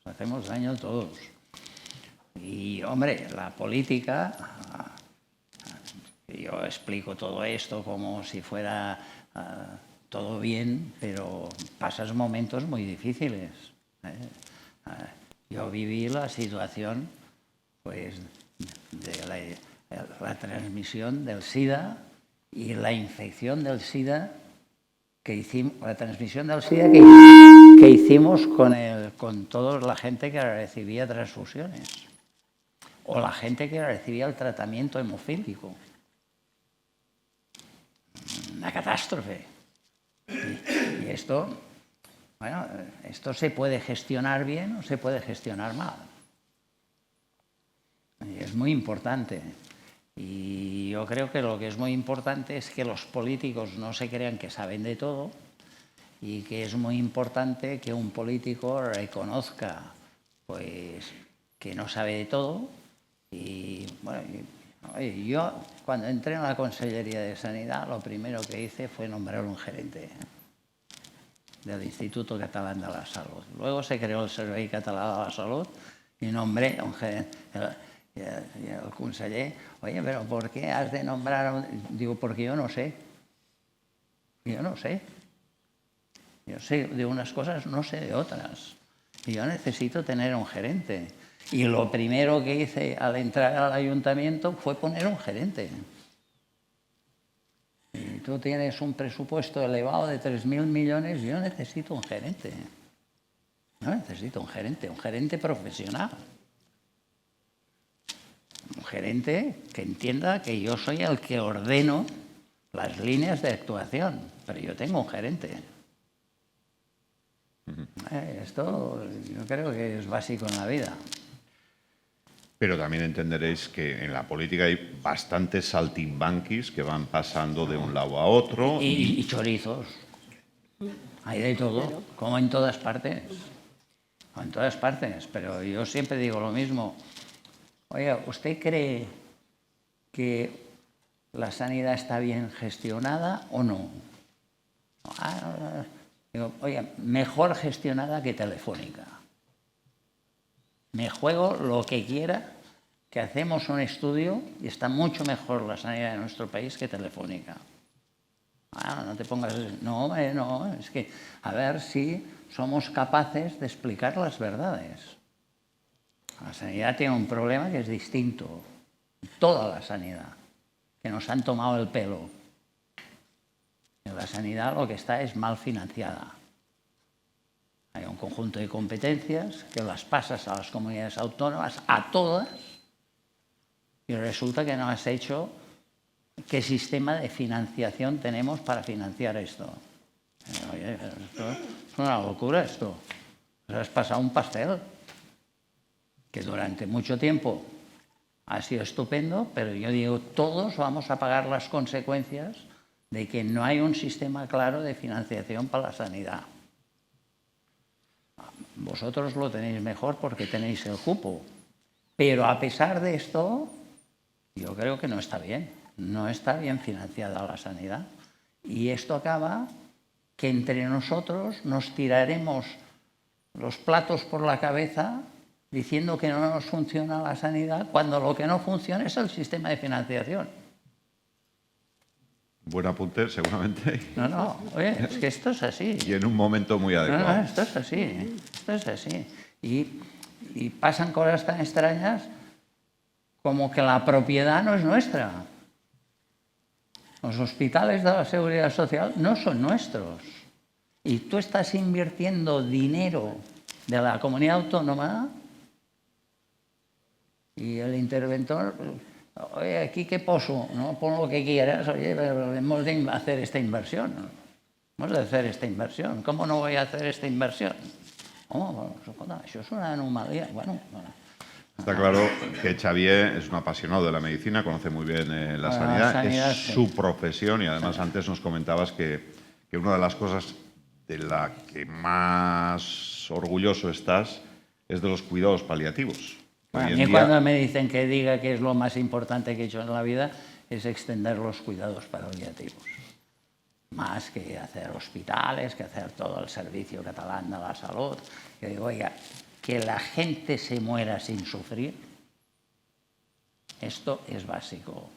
Nos hacemos daño todos. Y, hombre, la política... Yo explico todo esto como si fuera todo bien, pero pasas momentos muy difíciles. Yo viví la situación pues, de la transmisión del SIDA y la infección del SIDA que hicimos, la transmisión del SIDA que hicimos con toda la gente que recibía transfusiones o la gente que recibía el tratamiento hemofílico. Una catástrofe. Y esto, bueno, esto se puede gestionar bien o se puede gestionar mal. Y es muy importante. Y yo creo que lo que es muy importante es que los políticos no se crean que saben de todo y que es muy importante que un político reconozca pues, que no sabe de todo. Y bueno, yo cuando entré en la Consellería de Sanidad, lo primero que hice fue nombrar un gerente del Instituto Catalán de la Salud. Luego se creó el Servei Català de la Salud y nombré un gerente. Y el conseller, oye, pero ¿por qué has de nombrar? Digo, porque yo no sé. Yo no sé. Yo sé de unas cosas, no sé de otras. Y yo necesito tener un gerente. Y lo primero que hice al entrar al ayuntamiento fue poner un gerente. Y tú tienes un presupuesto elevado de 3.000 millones, yo necesito un gerente. Yo necesito un gerente profesional. Un gerente que entienda que yo soy el que ordeno las líneas de actuación, pero yo tengo un gerente. Esto yo creo que es básico en la vida. Pero también entenderéis que en la política hay bastantes saltimbanquis que van pasando de un lado a otro. Y chorizos. Hay de todo, como en todas partes. En todas partes. Pero yo siempre digo lo mismo. Oye, ¿usted cree que la sanidad está bien gestionada o no? Digo, oye, mejor gestionada que Telefónica. Me juego lo que quiera, que hacemos un estudio y está mucho mejor la sanidad de nuestro país que Telefónica. No te pongas... No, hombre, no, es que a ver si somos capaces de explicar las verdades. La sanidad tiene un problema que es distinto. Toda la sanidad, que nos han tomado el pelo. En la sanidad lo que está es mal financiada. Hay un conjunto de competencias que las pasas a las comunidades autónomas, a todas, y resulta que no has hecho qué sistema de financiación tenemos para financiar esto. Oye, esto es una locura esto. Os has pasado un pastel que durante mucho tiempo ha sido estupendo, pero yo digo, todos vamos a pagar las consecuencias de que no hay un sistema claro de financiación para la sanidad. Vosotros lo tenéis mejor porque tenéis el cupo, pero a pesar de esto, yo creo que no está bien. No está bien financiada la sanidad. Y esto acaba que entre nosotros nos tiraremos los platos por la cabeza diciendo que no nos funciona la sanidad, cuando lo que no funciona es el sistema de financiación. Buen apunte, seguramente. No, oye, es que esto es así. Y en un momento muy adecuado. No, esto es así, esto es así. Y pasan cosas tan extrañas como que la propiedad no es nuestra. Los hospitales de la Seguridad Social no son nuestros. Y tú estás invirtiendo dinero de la comunidad autónoma y el interventor, oye, aquí qué poso, ¿no? Pon lo que quieras, oye, pero hemos de hacer esta inversión. Hemos de hacer esta inversión. ¿Cómo no voy a hacer esta inversión? ¿Cómo? Eso es una anomalía. Bueno. Está claro que Xavier es un apasionado de la medicina, conoce muy bien la sanidad, es sí. su profesión y además antes nos comentabas que una de las cosas de la que más orgulloso estás es de los cuidados paliativos. A mí cuando me dicen que diga que es lo más importante que he hecho en la vida es extender los cuidados paliativos. Más que hacer hospitales, que hacer todo el servicio catalán de la salud. Yo digo, oiga, que la gente se muera sin sufrir, esto es básico.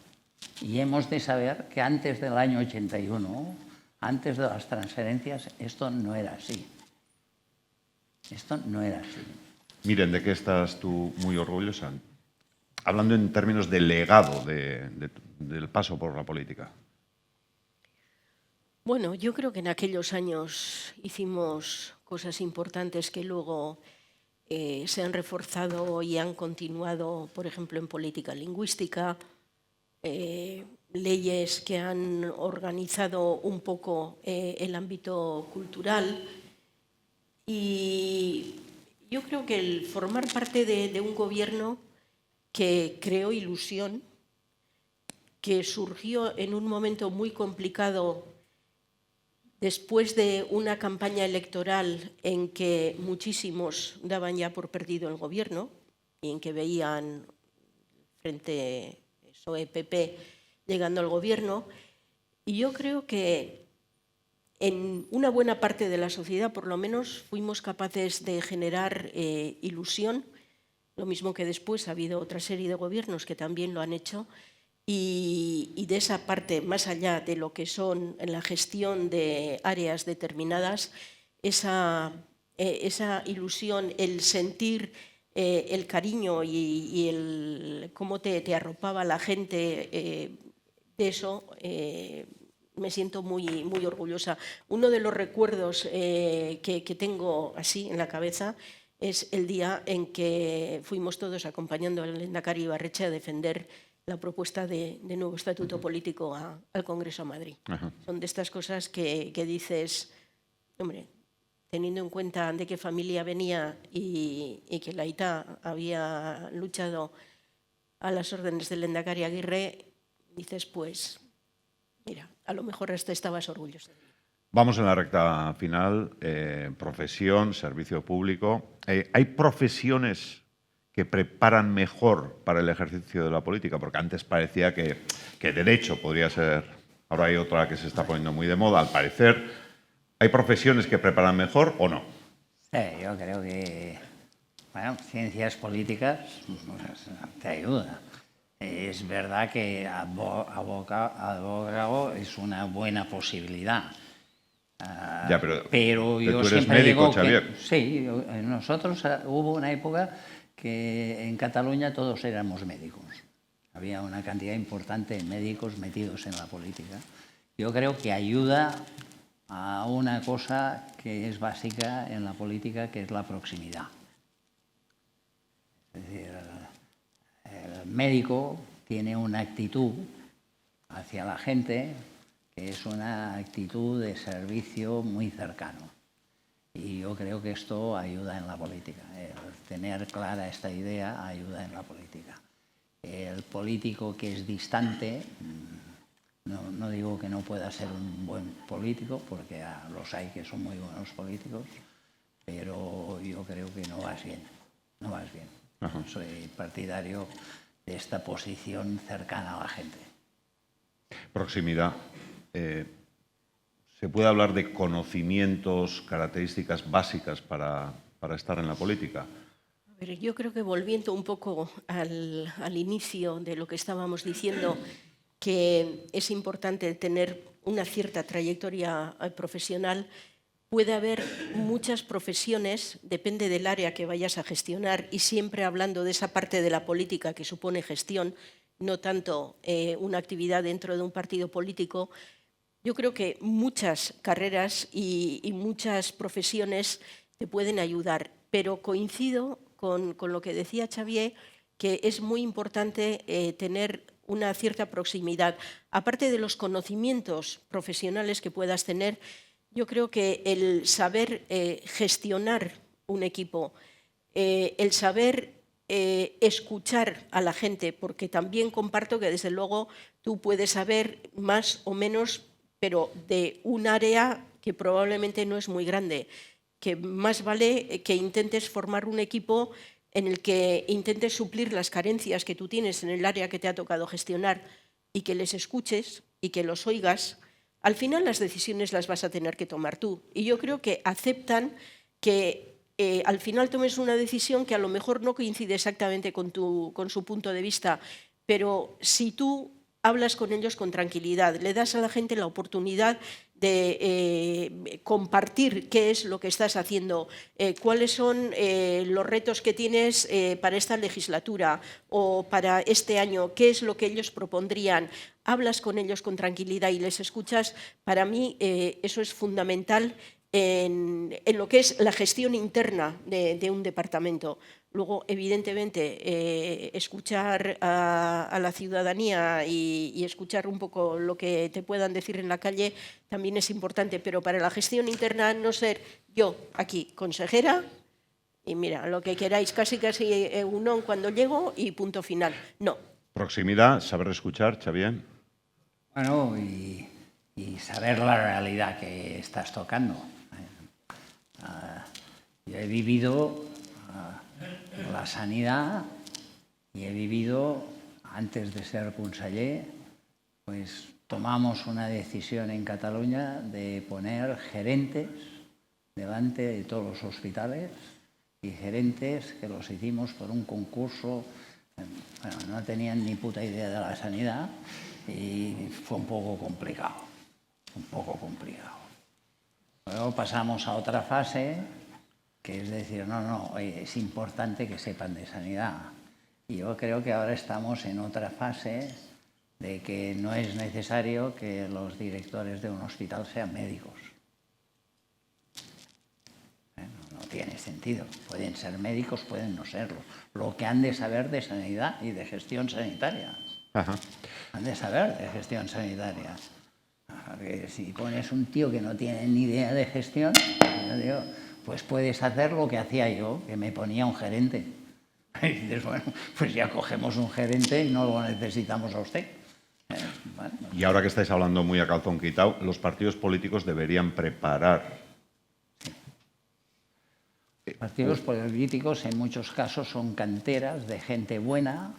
Y hemos de saber que antes del año 81, antes de las transferencias, esto no era así. Esto no era así. Miren, ¿de qué estás tú muy orgullosa? Hablando en términos de legado del paso por la política. Bueno, yo creo que en aquellos años hicimos cosas importantes que luego se han reforzado y han continuado, por ejemplo, en política lingüística, leyes que han organizado un poco el ámbito cultural. Y yo creo que el formar parte de un gobierno que creó ilusión, que surgió en un momento muy complicado después de una campaña electoral en que muchísimos daban ya por perdido el gobierno y en que veían frente PSOE-PP llegando al gobierno, y yo creo que en una buena parte de la sociedad, por lo menos, fuimos capaces de generar ilusión, lo mismo que después ha habido otra serie de gobiernos que también lo han hecho, y de esa parte, más allá de lo que son en la gestión de áreas determinadas, esa ilusión, el sentir el cariño y el cómo te arropaba la gente, de eso me siento muy, muy orgullosa. Uno de los recuerdos que tengo así en la cabeza es el día en que fuimos todos acompañando al lehendakari Ibarretxe a defender la propuesta de nuevo estatuto político al Congreso a Madrid. Ajá. Son de estas cosas que dices, hombre, teniendo en cuenta de qué familia venía y que la Aita había luchado a las órdenes del lehendakari Aguirre, dices, pues, mira, a lo mejor hasta estabas orgulloso. Vamos en la recta final, profesión, servicio público. ¿Hay profesiones que preparan mejor para el ejercicio de la política? Porque antes parecía que derecho podría ser, ahora hay otra que se está poniendo muy de moda, al parecer. ¿Hay profesiones que preparan mejor o no? Sí, yo creo que, bueno, ciencias políticas pues, te ayuda. Es verdad que abogado es una buena posibilidad. Ya, pero yo tú eres siempre médico, digo Xavier. Que, sí, nosotros hubo una época que en Cataluña todos éramos médicos. Había una cantidad importante de médicos metidos en la política. Yo creo que ayuda a una cosa que es básica en la política, que es la proximidad. Es decir, el médico tiene una actitud hacia la gente que es una actitud de servicio muy cercano. Y yo creo que esto ayuda en la política. El tener clara esta idea ayuda en la política. El político que es distante, no digo que no pueda ser un buen político, porque los hay que son muy buenos políticos, pero yo creo que no vas bien. No vas bien. Ajá. Soy partidario de esta posición cercana a la gente. Proximidad. ¿Se puede hablar de conocimientos, características básicas para estar en la política? A ver, yo creo que volviendo un poco al inicio de lo que estábamos diciendo, que es importante tener una cierta trayectoria profesional. Puede haber muchas profesiones, depende del área que vayas a gestionar, y siempre hablando de esa parte de la política que supone gestión, no tanto una actividad dentro de un partido político. Yo creo que muchas carreras y muchas profesiones te pueden ayudar, pero coincido con lo que decía Xavier, que es muy importante tener una cierta proximidad. Aparte de los conocimientos profesionales que puedas tener, yo creo que el saber gestionar un equipo, el saber escuchar a la gente, porque también comparto que desde luego tú puedes saber más o menos, pero de un área que probablemente no es muy grande, que más vale que intentes formar un equipo en el que intentes suplir las carencias que tú tienes en el área que te ha tocado gestionar y que les escuches y que los oigas. Al final las decisiones las vas a tener que tomar tú. Y yo creo que aceptan que al final tomes una decisión que a lo mejor no coincide exactamente con su punto de vista, pero si tú hablas con ellos con tranquilidad, le das a la gente la oportunidad de compartir qué es lo que estás haciendo, cuáles son los retos que tienes para esta legislatura o para este año, qué es lo que ellos propondrían, hablas con ellos con tranquilidad y les escuchas. Para mí eso es fundamental en lo que es la gestión interna de un departamento. Luego, evidentemente, escuchar a la ciudadanía y escuchar un poco lo que te puedan decir en la calle también es importante, pero para la gestión interna no ser yo aquí consejera y mira, lo que queráis, casi unón cuando llego y punto final. No. Proximidad, saber escuchar, Xavier. Bueno, y saber la realidad que estás tocando. Yo he vivido la sanidad y he vivido, antes de ser conseller, pues tomamos una decisión en Cataluña de poner gerentes delante de todos los hospitales, y gerentes que los hicimos por un concurso. Bueno, no tenían ni puta idea de la sanidad y fue un poco complicado, Luego pasamos a otra fase, que es decir, no, oye, es importante que sepan de sanidad. Y yo creo que ahora estamos en otra fase de que no es necesario que los directores de un hospital sean médicos. No tiene sentido. Pueden ser médicos, pueden no serlo. Lo que han de saber de sanidad y de gestión sanitaria. Ajá. Han de saber de gestión sanitaria. Porque si pones un tío que no tiene ni idea de gestión, yo digo, pues puedes hacer lo que hacía yo, que me ponía un gerente. Y dices, bueno, pues ya cogemos un gerente y no lo necesitamos a usted. Bueno. Y ahora que estáis hablando muy a calzón quitado, los partidos políticos deberían preparar. Partidos políticos en muchos casos son canteras de gente buena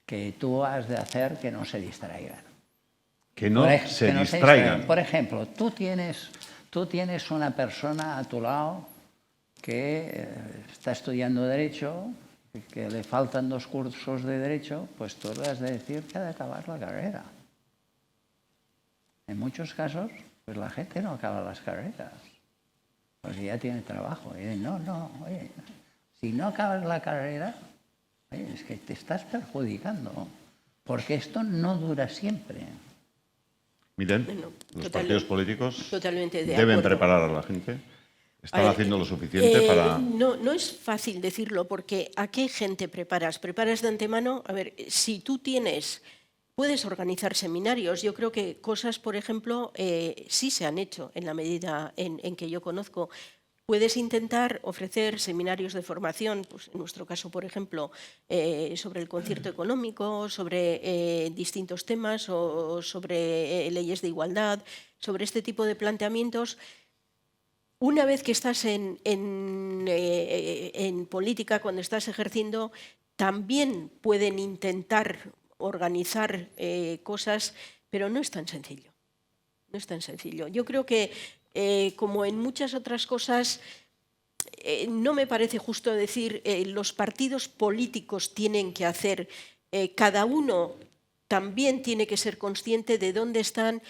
que tú has de hacer que no se distraigan. Que no se distraigan. Por ejemplo, tú tienes una persona a tu lado que está estudiando Derecho, que le faltan 2 cursos de Derecho, pues tú le has de decir que ha de acabar la carrera. En muchos casos, pues la gente no acaba las carreras, porque ya tiene trabajo. Y dice, no, oye, si no acabas la carrera, oye, es que te estás perjudicando, porque esto no dura siempre. Miren, los partidos políticos totalmente de deben acuerdo. preparar a la gente. ¿Están haciendo lo suficiente para...? No es fácil decirlo, porque ¿a qué gente preparas? ¿Preparas de antemano? A ver, si tú puedes organizar seminarios. Yo creo que cosas, por ejemplo, sí se han hecho en la medida en que yo conozco. Puedes intentar ofrecer seminarios de formación, pues en nuestro caso, por ejemplo, sobre el concierto económico, sobre distintos temas o sobre leyes de igualdad, sobre este tipo de planteamientos. Una vez que estás en política, cuando estás ejerciendo, también pueden intentar organizar cosas, pero no es tan sencillo. No es tan sencillo. Yo creo que, como en muchas otras cosas, no me parece justo decir los partidos políticos tienen que hacer, cada uno también tiene que ser consciente de dónde están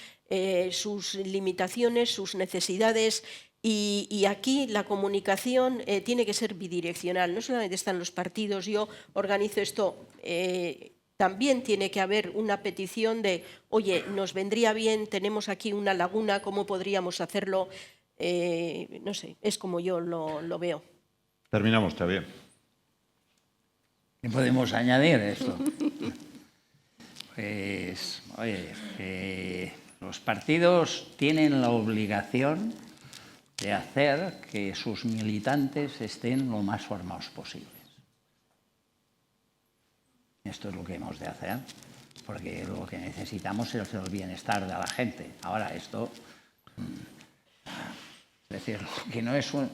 sus limitaciones, sus necesidades. Y aquí la comunicación tiene que ser bidireccional. No solamente están los partidos, yo organizo esto, también tiene que haber una petición de, oye, nos vendría bien, tenemos aquí una laguna, ¿cómo podríamos hacerlo? No sé, es como yo lo veo. Terminamos, Xavier. ¿Qué podemos añadir a esto? Pues, oye, los partidos tienen la obligación de hacer que sus militantes estén lo más formados posibles. Esto es lo que hemos de hacer, porque lo que necesitamos es el bienestar de la gente. Ahora, esto, es decir, que no es un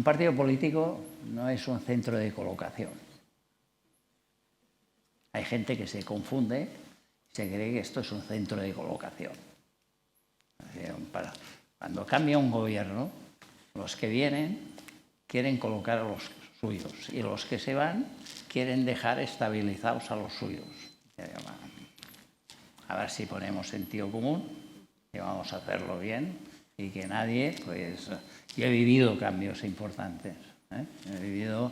partido político no es un centro de colocación. Hay gente que se confunde y se cree que esto es un centro de colocación. Es decir, cuando cambia un gobierno, los que vienen quieren colocar a los suyos y los que se van quieren dejar estabilizados a los suyos. A ver si ponemos sentido común y vamos a hacerlo bien y que nadie, pues... Yo he vivido cambios importantes. He vivido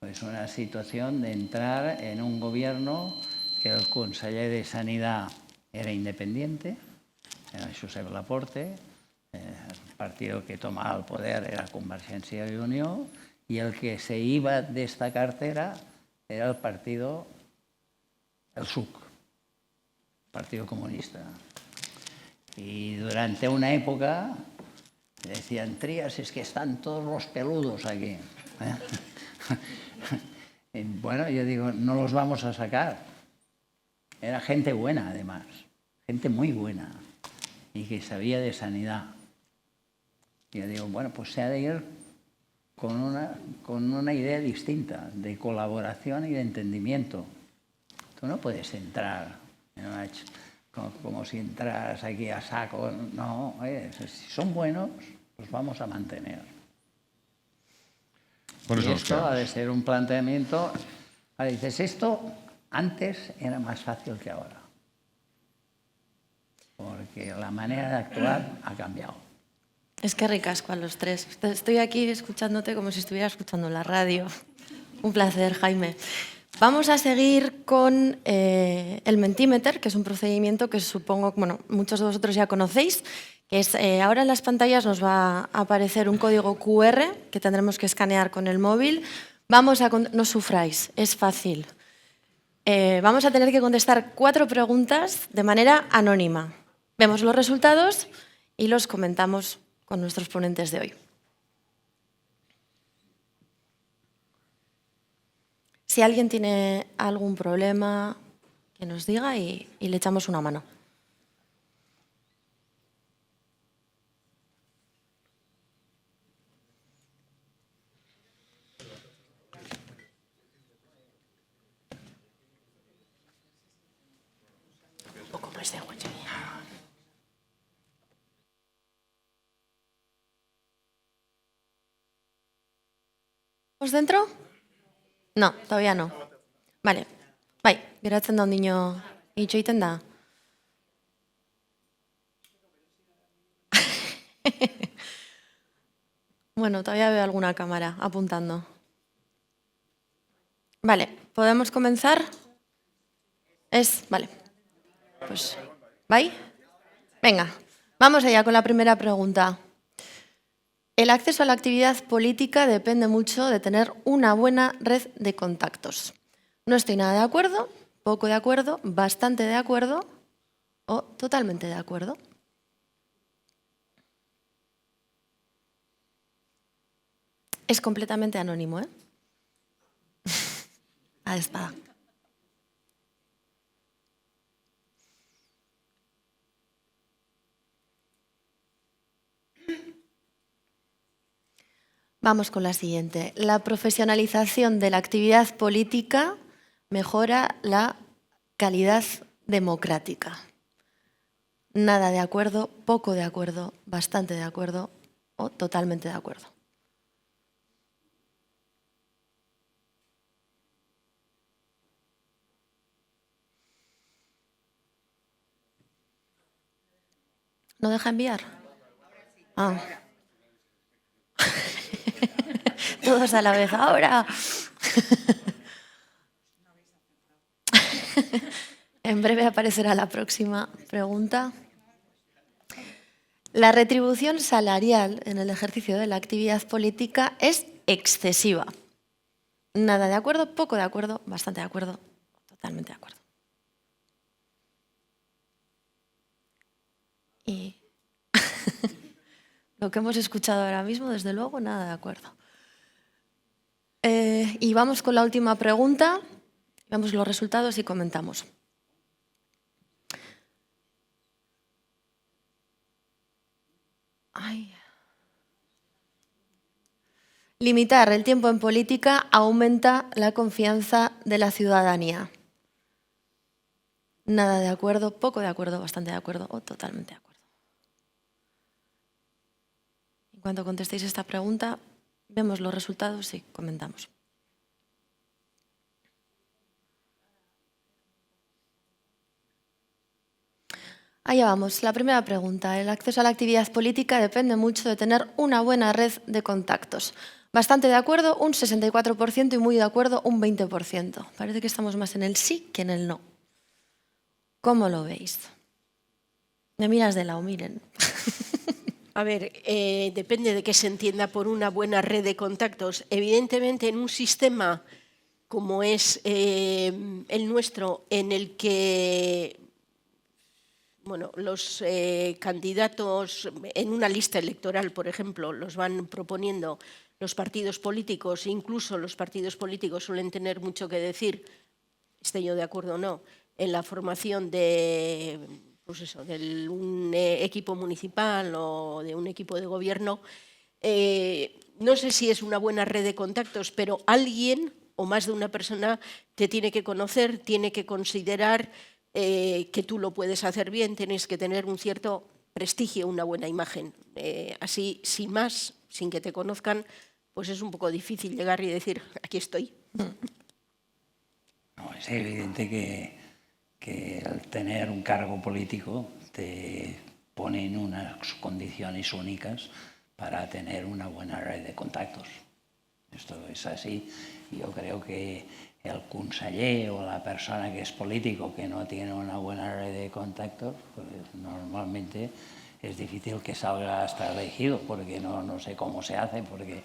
pues, una situación de entrar en un gobierno que el conseller de Sanidad era independiente, era Josep Laporte, el partido que tomaba el poder era Convergència i Unió, y el que se iba de esta cartera era el partido, el SUC, Partido Comunista. Y durante una época decían, Trías, es que están todos los peludos aquí. Bueno, yo digo, no los vamos a sacar. Era gente buena, además, gente muy buena, y que sabía de sanidad. Y yo digo, bueno, pues se ha de ir con una idea distinta, de colaboración y de entendimiento. Tú no puedes entrar en una... como si entraras aquí a saco. No, si son buenos, los vamos a mantener. ¿Cuáles Y son los esto ha claros? de ser un planteamiento. Ahora dices, esto antes era más fácil que ahora, porque la manera de actuar ha cambiado. Es que ricasco a los tres. Estoy aquí escuchándote como si estuviera escuchando la radio. Un placer, Jaime. Vamos a seguir con el Mentimeter, que es un procedimiento que supongo, bueno, muchos de vosotros ya conocéis, que es, ahora en las pantallas nos va a aparecer un código QR que tendremos que escanear con el móvil. No sufráis, es fácil. Vamos a tener que contestar 4 preguntas de manera anónima. Vemos los resultados y los comentamos con nuestros ponentes de hoy. Si alguien tiene algún problema, que nos diga y le echamos una mano. Un poco más de agua. ¿Estamos dentro? No, todavía no. Vale. Bai, geratzen da ondino itxo egiten da. Bueno, todavía veo alguna cámara apuntando. Vale, ¿podemos comenzar? Vale. Pues, ¿vai? Venga, vamos allá con la primera pregunta. El acceso a la actividad política depende mucho de tener una buena red de contactos. No estoy nada de acuerdo, poco de acuerdo, bastante de acuerdo o totalmente de acuerdo. Es completamente anónimo, ¿eh? A espada. Vamos con la siguiente. La profesionalización de la actividad política mejora la calidad democrática. Nada de acuerdo, poco de acuerdo, bastante de acuerdo o totalmente de acuerdo. ¿No deja enviar? Ah. Todos a la vez. Ahora. En breve aparecerá la próxima pregunta. La retribución salarial en el ejercicio de la actividad política es excesiva. Nada de acuerdo, poco de acuerdo, bastante de acuerdo, totalmente de acuerdo. Y lo que hemos escuchado ahora mismo, desde luego, nada de acuerdo. Y vamos con la última pregunta. Vemos los resultados y comentamos. Ay. Limitar el tiempo en política aumenta la confianza de la ciudadanía. Nada de acuerdo, poco de acuerdo, bastante de acuerdo o totalmente de acuerdo. En cuanto contestéis esta pregunta, vemos los resultados y comentamos. Allá vamos. La primera pregunta. El acceso a la actividad política depende mucho de tener una buena red de contactos. Bastante de acuerdo, un 64% y muy de acuerdo, un 20%. Parece que estamos más en el sí que en el no. ¿Cómo lo veis? Me miras de lado, miren. A ver, depende de qué se entienda por una buena red de contactos. Evidentemente, en un sistema como es el nuestro, en el que los candidatos en una lista electoral, por ejemplo, los van proponiendo los partidos políticos, incluso los partidos políticos suelen tener mucho que decir, esté yo de acuerdo o no, en la formación de un equipo municipal o de un equipo de gobierno. No sé si es una buena red de contactos, pero alguien o más de una persona te tiene que conocer, tiene que considerar que tú lo puedes hacer bien, tienes que tener un cierto prestigio, una buena imagen. Así, sin más, sin que te conozcan, pues es un poco difícil llegar y decir, aquí estoy. No, es evidente que el tener un cargo político te pone en unas condiciones únicas para tener una buena red de contactos. Esto es así. Yo creo que el conseller o la persona que es político que no tiene una buena red de contactos, pues normalmente es difícil que salga hasta elegido, porque no sé cómo se hace, porque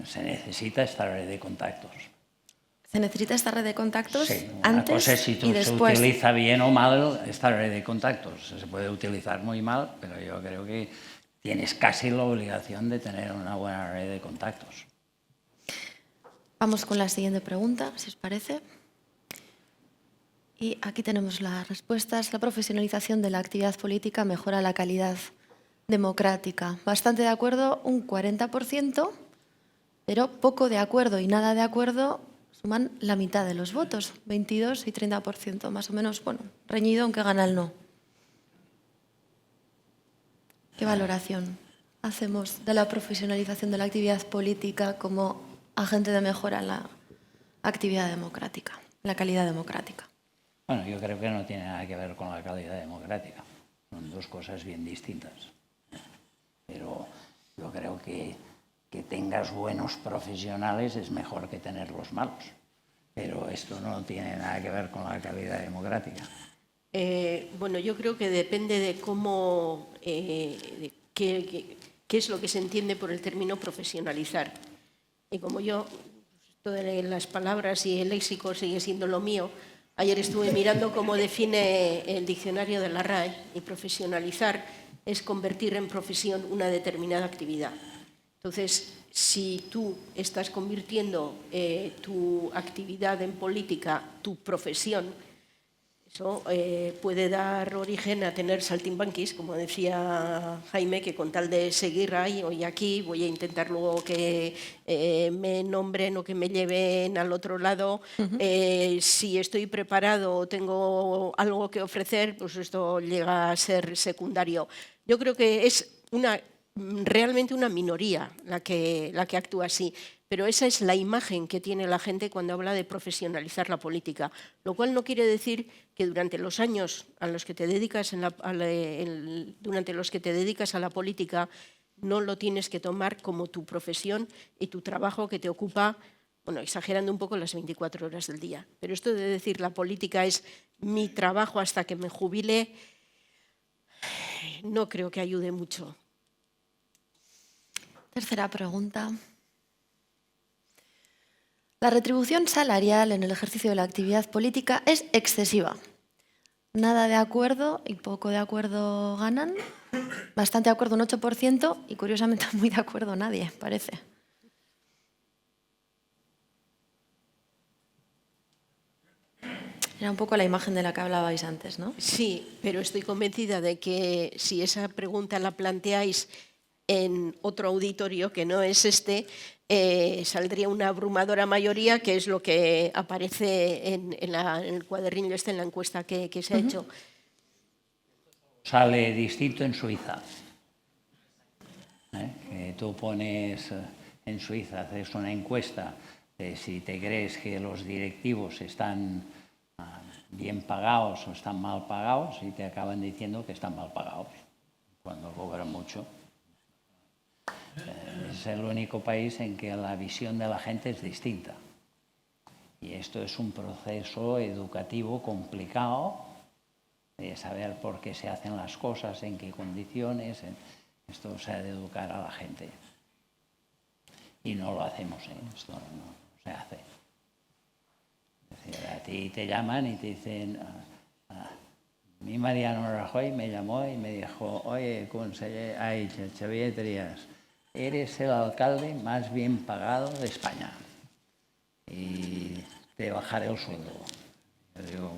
se necesita esta red de contactos. ¿Se necesita esta red de contactos Sí, una antes cosa es si y se después? utiliza bien o mal esta red de contactos. Se puede utilizar muy mal, pero yo creo que tienes casi la obligación de tener una buena red de contactos. Vamos con la siguiente pregunta, si os parece. Y aquí tenemos las respuestas. La profesionalización de la actividad política mejora la calidad democrática. Bastante de acuerdo, un 40%, pero poco de acuerdo y nada de acuerdo suman la mitad de los votos, 22 y 30%, más o menos, bueno, reñido, aunque gana el no. ¿Qué valoración hacemos de la profesionalización de la actividad política como agente de mejora en la actividad democrática, la calidad democrática? Bueno, yo creo que no tiene nada que ver con la calidad democrática. Son dos cosas bien distintas. Pero yo creo que tengas buenos profesionales es mejor que tenerlos malos. Pero esto no tiene nada que ver con la calidad democrática. Bueno, yo creo que depende de cómo, qué es lo que se entiende por el término profesionalizar. Y como yo, todas las palabras y el léxico sigue siendo lo mío, ayer estuve mirando cómo define el diccionario de la RAE, y profesionalizar es convertir en profesión una determinada actividad. Entonces, si tú estás convirtiendo tu actividad en política, tu profesión, eso puede dar origen a tener saltimbanquis, como decía Jaime, que con tal de seguir ahí hoy aquí, voy a intentar luego que me nombren o que me lleven al otro lado. Si estoy preparado o tengo algo que ofrecer, pues esto llega a ser secundario. Yo creo que es realmente una minoría la que actúa así. Pero esa es la imagen que tiene la gente cuando habla de profesionalizar la política, lo cual no quiere decir que durante los años a los que te dedicas durante los que te dedicas a la política no lo tienes que tomar como tu profesión y tu trabajo que te ocupa, bueno, exagerando un poco, las 24 horas del día. Pero esto de decir la política es mi trabajo hasta que me jubile, no creo que ayude mucho. Tercera pregunta. La retribución salarial en el ejercicio de la actividad política es excesiva. Nada de acuerdo y poco de acuerdo ganan. Bastante de acuerdo un 8% y curiosamente muy de acuerdo nadie, parece. Era un poco la imagen de la que hablabais antes, ¿no? Sí, pero estoy convencida de que si esa pregunta la planteáis en otro auditorio que no es este, saldría una abrumadora mayoría, que es lo que aparece en el cuadernillo este, en la encuesta que se ha hecho. Sale distinto en Suiza. Que tú pones en Suiza, haces una encuesta de si te crees que los directivos están bien pagados o están mal pagados, y te acaban diciendo que están mal pagados cuando cobran mucho. Es el único país en que la visión de la gente es distinta. Y esto es un proceso educativo complicado de saber por qué se hacen las cosas, en qué condiciones. Esto se ha de educar a la gente. Y no lo hacemos, esto no se hace. Es decir, a ti te llaman y te dicen... mi Mariano Rajoy me llamó y me dijo, oye, conseller, Xavier Trias, eres el alcalde más bien pagado de España y te bajaré el sueldo. Yo digo,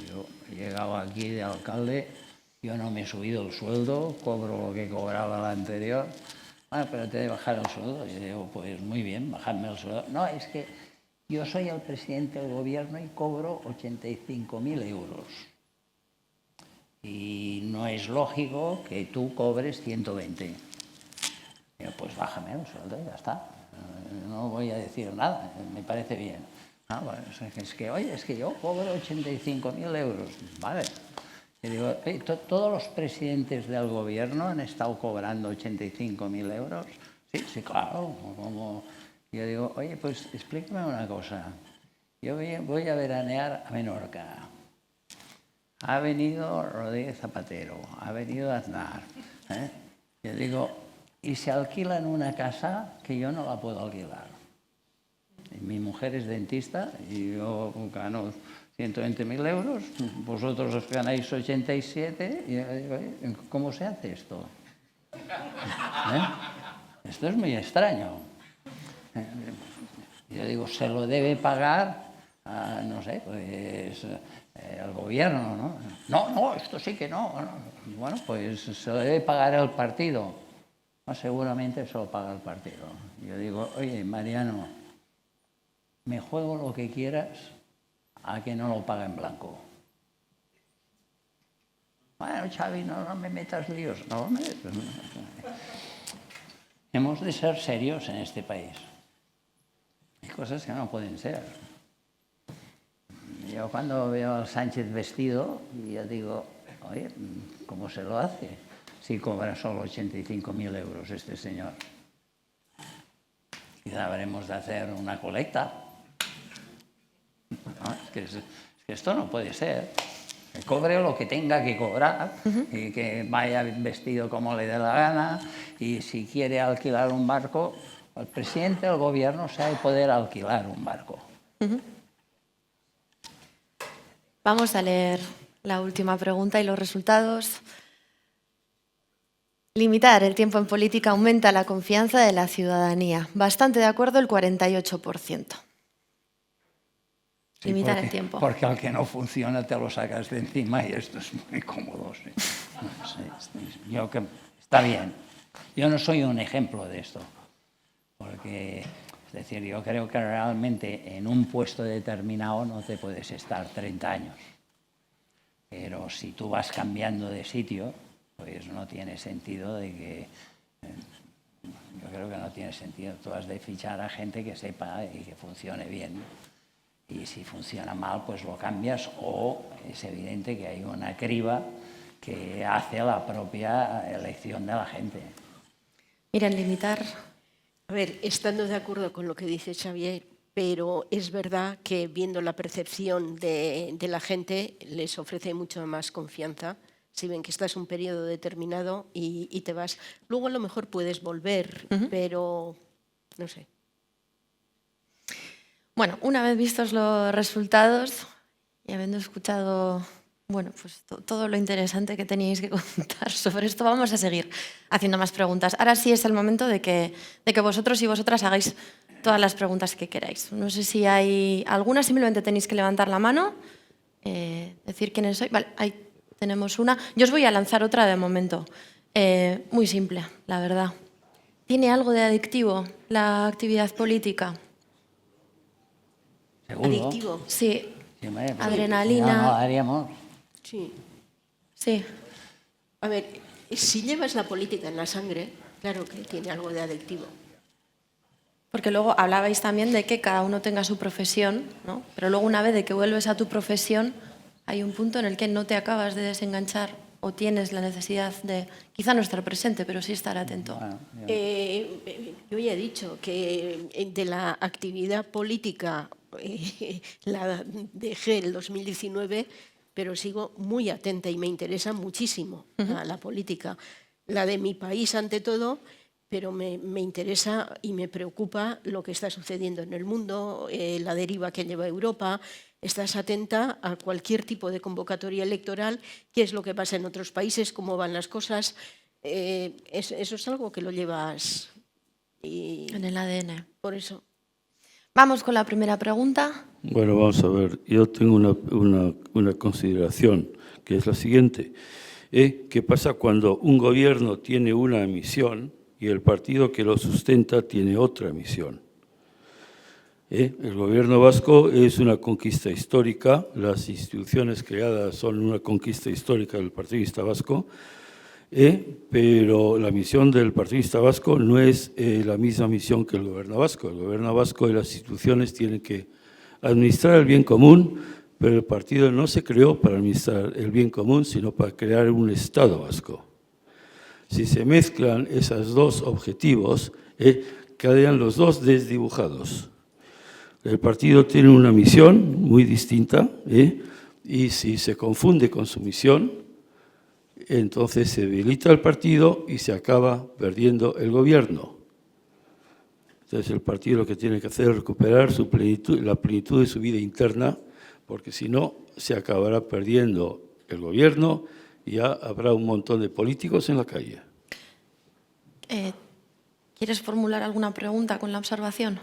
yo he llegado aquí de alcalde, yo no me he subido el sueldo, cobro lo que cobraba la anterior, bueno, pero te he de bajar el sueldo. Y yo digo, pues muy bien, bajarme el sueldo. No, es que yo soy el presidente del gobierno y cobro 85.000 euros. y no es lógico que tú cobres 120. Digo, pues bájame el sueldo y ya está. No voy a decir nada, me parece bien. Ah, bueno, es que, oye, es que yo cobro 85.000 euros. Vale. Y digo, ¿todos los presidentes del gobierno han estado cobrando 85.000 euros? Sí, sí, claro. Yo digo, oye, pues explícame una cosa. Yo voy a veranear a Menorca. Ha venido Rodríguez Zapatero, ha venido Aznar. Yo digo, ¿y se alquilan una casa que yo no la puedo alquilar? Y mi mujer es dentista y yo gano 120.000 euros, vosotros os ganáis 87, y yo digo, ¿cómo se hace esto? Esto es muy extraño. Yo digo, se lo debe pagar, no sé, pues el gobierno, ¿no? No, esto sí que no. Bueno, pues se lo debe pagar el partido. No, seguramente se lo paga el partido. Yo digo, oye, Mariano, me juego lo que quieras a que no lo paga en blanco. Bueno, Xavi, no me metas líos. No, hemos de ser serios en este país. Hay cosas que no pueden ser. Yo cuando veo al Sánchez vestido, yo digo, oye, ¿cómo se lo hace si cobra solo 85.000 euros este señor? Quizá habremos de hacer una colecta. No, es que esto no puede ser. Que cobre lo que tenga que cobrar y que vaya vestido como le dé la gana, y si quiere alquilar un barco, el presidente del gobierno sabe poder alquilar un barco. Vamos a leer la última pregunta y los resultados. Limitar el tiempo en política aumenta la confianza de la ciudadanía. Bastante de acuerdo el 48%. Sí, limitar el tiempo. Porque al que no funciona te lo sacas de encima y esto es muy cómodo. Sí. Está bien. Yo no soy un ejemplo de esto. Porque, es decir, yo creo que realmente en un puesto determinado no te puedes estar 30 años. Pero si tú vas cambiando de sitio, pues no tiene sentido de que... Yo creo que no tiene sentido. Tú has de fichar a gente que sepa y que funcione bien. Y si funciona mal, pues lo cambias, o es evidente que hay una criba que hace la propia elección de la gente. Miren, limitar... A ver, estando de acuerdo con lo que dice Xavier, pero es verdad que viendo la percepción de la gente les ofrece mucho más confianza si ven que estás un periodo determinado y te vas. Luego a lo mejor puedes volver, pero no sé. Bueno, una vez vistos los resultados y habiendo escuchado, bueno, pues todo lo interesante que teníais que contar sobre esto, vamos a seguir haciendo más preguntas. Ahora sí es el momento de que vosotros y vosotras hagáis todas las preguntas que queráis. No sé si hay alguna, simplemente tenéis que levantar la mano, decir quiénes sois. Vale, ahí tenemos una. Yo os voy a lanzar otra de momento. Muy simple, la verdad. ¿Tiene algo de adictivo la actividad política? ¿Seguro? Adictivo. Sí. Sí, pues, Adrenalina. No, haríamos. Sí. Sí. A ver, si llevas la política en la sangre, claro que tiene algo de adictivo. Porque luego hablabais también de que cada uno tenga su profesión, ¿no? Pero luego una vez de que vuelves a tu profesión, hay un punto en el que no te acabas de desenganchar o tienes la necesidad de, quizá no estar presente, pero sí estar atento. Bueno, Yo ya he dicho que de la actividad política la dejé el 2019, pero sigo muy atenta y me interesa muchísimo a la política. La de mi país ante todo, pero me interesa y me preocupa lo que está sucediendo en el mundo, la deriva que lleva Europa. Estás atenta a cualquier tipo de convocatoria electoral, qué es lo que pasa en otros países, cómo van las cosas. Eso es algo que lo llevas En el ADN. por eso. Vamos con la primera pregunta. Bueno, vamos a ver. Yo tengo una consideración, que es la siguiente. ¿Qué pasa cuando un gobierno tiene una misión y el partido que lo sustenta tiene otra misión? El gobierno vasco es una conquista histórica, las instituciones creadas son una conquista histórica del Partidista Vasco, pero la misión del Partidista Vasco no es la misma misión que el gobierno vasco. El gobierno vasco y las instituciones tienen que administrar el bien común, pero el partido no se creó para administrar el bien común, sino para crear un Estado vasco. Si se mezclan esos dos objetivos, quedan los dos desdibujados. El partido tiene una misión muy distinta, y si se confunde con su misión, entonces se debilita el partido y se acaba perdiendo el gobierno. Entonces el partido lo que tiene que hacer es recuperar la plenitud de su vida interna, porque si no, se acabará perdiendo el gobierno y ya habrá un montón de políticos en la calle. ¿Quieres formular alguna pregunta con la observación?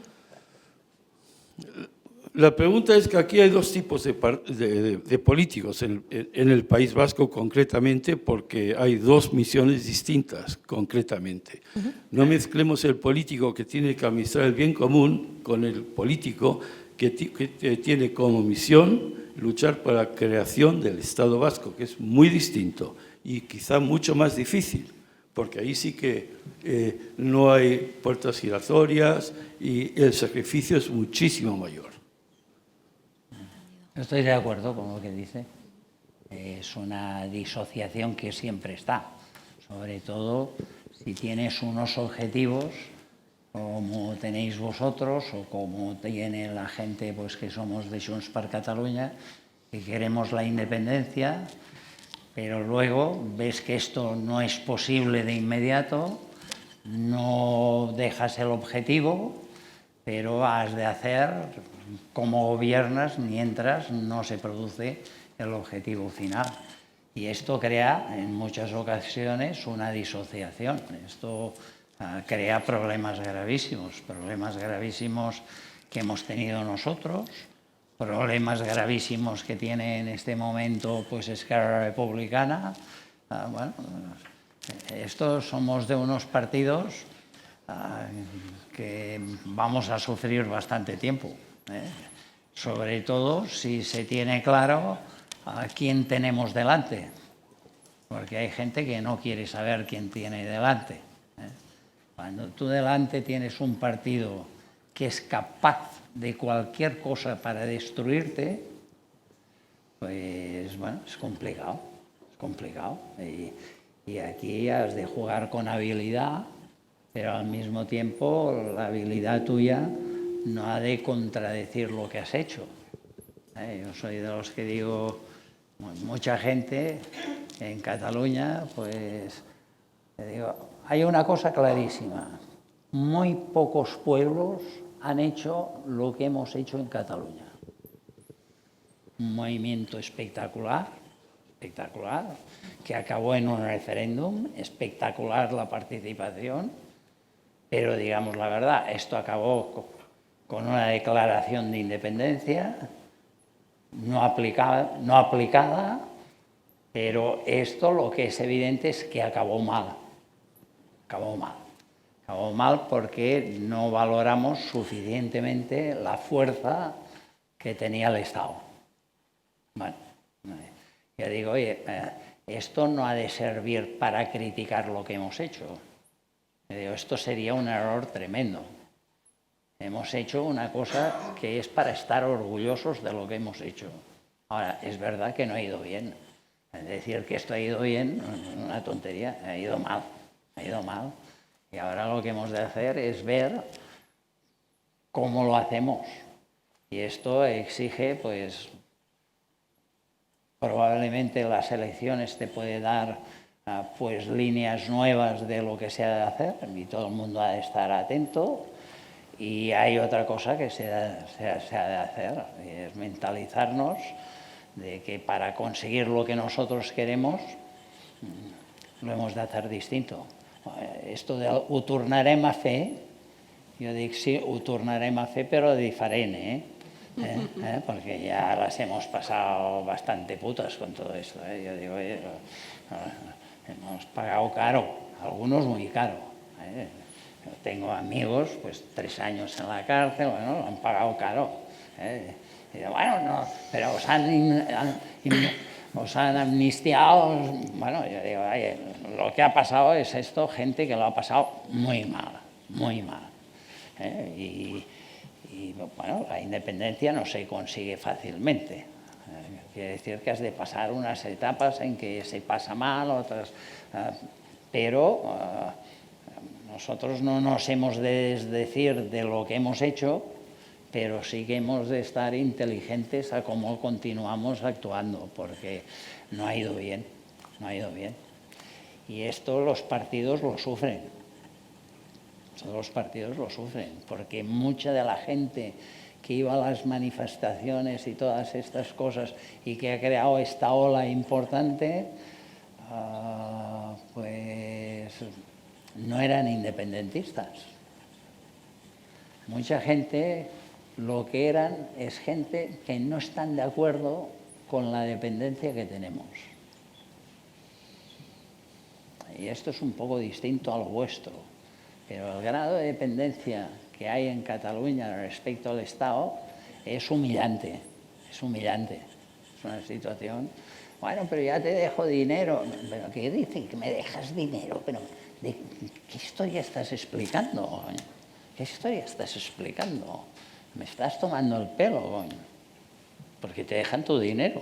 La pregunta es que aquí hay dos tipos de políticos en el País Vasco concretamente, porque hay dos misiones distintas concretamente. No mezclemos el político que tiene que administrar el bien común con el político que tiene como misión luchar por la creación del Estado vasco, que es muy distinto y quizá mucho más difícil, porque ahí sí que no hay puertas giratorias y el sacrificio es muchísimo mayor. Estoy de acuerdo con lo que dice. Es una disociación que siempre está, sobre todo si tienes unos objetivos como tenéis vosotros o como tiene la gente pues, que somos de Junts per Catalunya, que queremos la independencia, pero luego ves que esto no es posible de inmediato, no dejas el objetivo, pero has de hacer como gobiernas mientras no se produce el objetivo final. Y esto crea en muchas ocasiones una disociación. Esto crea problemas gravísimos que hemos tenido nosotros, problemas gravísimos que tiene en este momento pues Esquerra Republicana. Bueno, estos somos de unos partidos que vamos a sufrir bastante tiempo, sobre todo si se tiene claro a quién tenemos delante, porque hay gente que no quiere saber quién tiene delante. Cuando tú delante tienes un partido que es capaz de cualquier cosa para destruirte, pues bueno, es complicado. Y aquí has de jugar con habilidad, pero al mismo tiempo la habilidad tuya no ha de contradecir lo que has hecho. Yo soy de los que digo, mucha gente en Cataluña, pues digo, hay una cosa clarísima, muy pocos pueblos han hecho lo que hemos hecho en Cataluña. Un movimiento espectacular, que acabó en un referéndum, espectacular la participación, pero digamos la verdad, esto acabó con una declaración de independencia no aplicada, pero esto lo que es evidente es que acabó mal. Acabó mal porque no valoramos suficientemente la fuerza que tenía el Estado. Bueno, yo digo, oye, esto no ha de servir para criticar lo que hemos hecho. Yo digo, esto sería un error tremendo. Hemos hecho una cosa que es para estar orgullosos de lo que hemos hecho. Ahora, es verdad que no ha ido bien. Decir que esto ha ido bien es una tontería, ha ido mal. Y ahora lo que hemos de hacer es ver cómo lo hacemos. Y esto exige, pues, probablemente las elecciones te puede dar pues líneas nuevas de lo que se ha de hacer y todo el mundo ha de estar atento. Y hay otra cosa que se ha de hacer, y es mentalizarnos de que para conseguir lo que nosotros queremos lo hemos de hacer distinto. Esto de ho tornarem a fer, jo dic sí, ho tornarem a fer, però diferent, porque ya las hemos pasado bastante putas con todo esto. Yo digo, hemos pagado caro, algunos muy caro. Tengo amigos, pues 3 años en la cárcel, bueno, lo han pagado caro. Y digo, bueno, no, pero os han amnistiado. Bueno, yo digo, oye, lo que ha pasado es esto, gente que lo ha pasado muy mal, muy mal. Y bueno, la independencia no se consigue fácilmente. Quiere decir que has de pasar unas etapas en que se pasa mal, otras, pero nosotros no nos hemos de desdecir de lo que hemos hecho, pero sí que hemos de estar inteligentes a cómo continuamos actuando, porque no ha ido bien, no ha ido bien. Y esto los partidos lo sufren. Los partidos lo sufren, porque mucha de la gente que iba a las manifestaciones y todas estas cosas y que ha creado esta ola importante, pues no eran independentistas. Mucha gente lo que eran es gente que no están de acuerdo con la dependencia que tenemos. Y esto es un poco distinto a lo vuestro, pero el grado de dependencia que hay en Cataluña respecto al Estado es humillante, es humillante. Es una situación, bueno, pero ya te dejo dinero. ¿Pero qué dice? ¿Que me dejas dinero? ¿Pero qué historia estás explicando, coño? ¿Qué historia estás explicando? Me estás tomando el pelo, coño, porque te dejan tu dinero.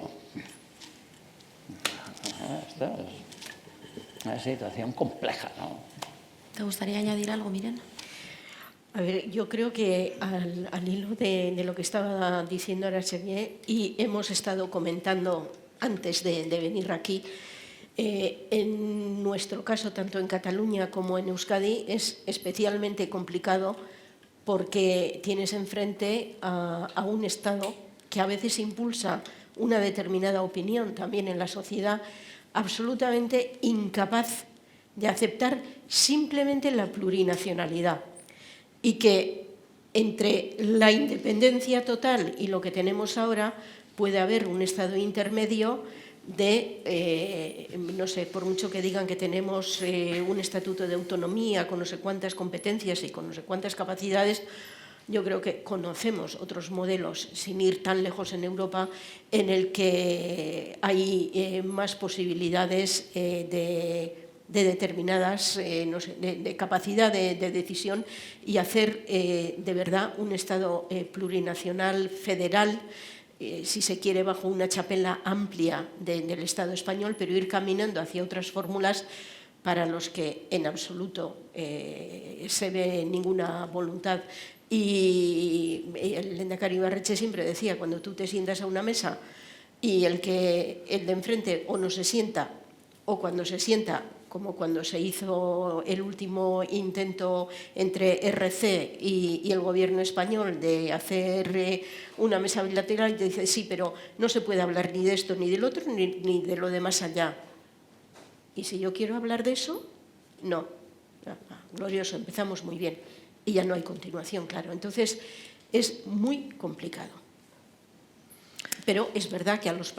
Esto es una situación compleja, ¿no? ¿Te gustaría añadir algo, Miren? A ver, yo creo que al hilo de lo que estaba diciendo Arantxa, y hemos estado comentando antes de venir aquí, en nuestro caso, tanto en Cataluña como en Euskadi, es especialmente complicado porque tienes enfrente a un Estado que a veces impulsa una determinada opinión también en la sociedad, absolutamente incapaz de aceptar simplemente la plurinacionalidad, y que entre la independencia total y lo que tenemos ahora puede haber un estado intermedio de, no sé, por mucho que digan que tenemos un estatuto de autonomía con no sé cuántas competencias y con no sé cuántas capacidades, yo creo que conocemos otros modelos, sin ir tan lejos en Europa, en el que hay más posibilidades de determinadas, no sé, de capacidad de decisión, y hacer de verdad un Estado plurinacional, federal, si se quiere, bajo una chapela amplia del Estado español, pero ir caminando hacia otras fórmulas para los que en absoluto se ve ninguna voluntad. Y el lehendakari Ibarretxe siempre decía, cuando tú te sientas a una mesa y el de enfrente o no se sienta, o cuando se sienta, como cuando se hizo el último intento entre RC y el gobierno español de hacer una mesa bilateral, y te dice, sí, pero no se puede hablar ni de esto, ni del otro, ni de lo de más allá. Y si yo quiero hablar de eso, no. Glorioso, empezamos muy bien. Y ya no hay continuación, claro. Entonces, es muy complicado. Pero es verdad que a los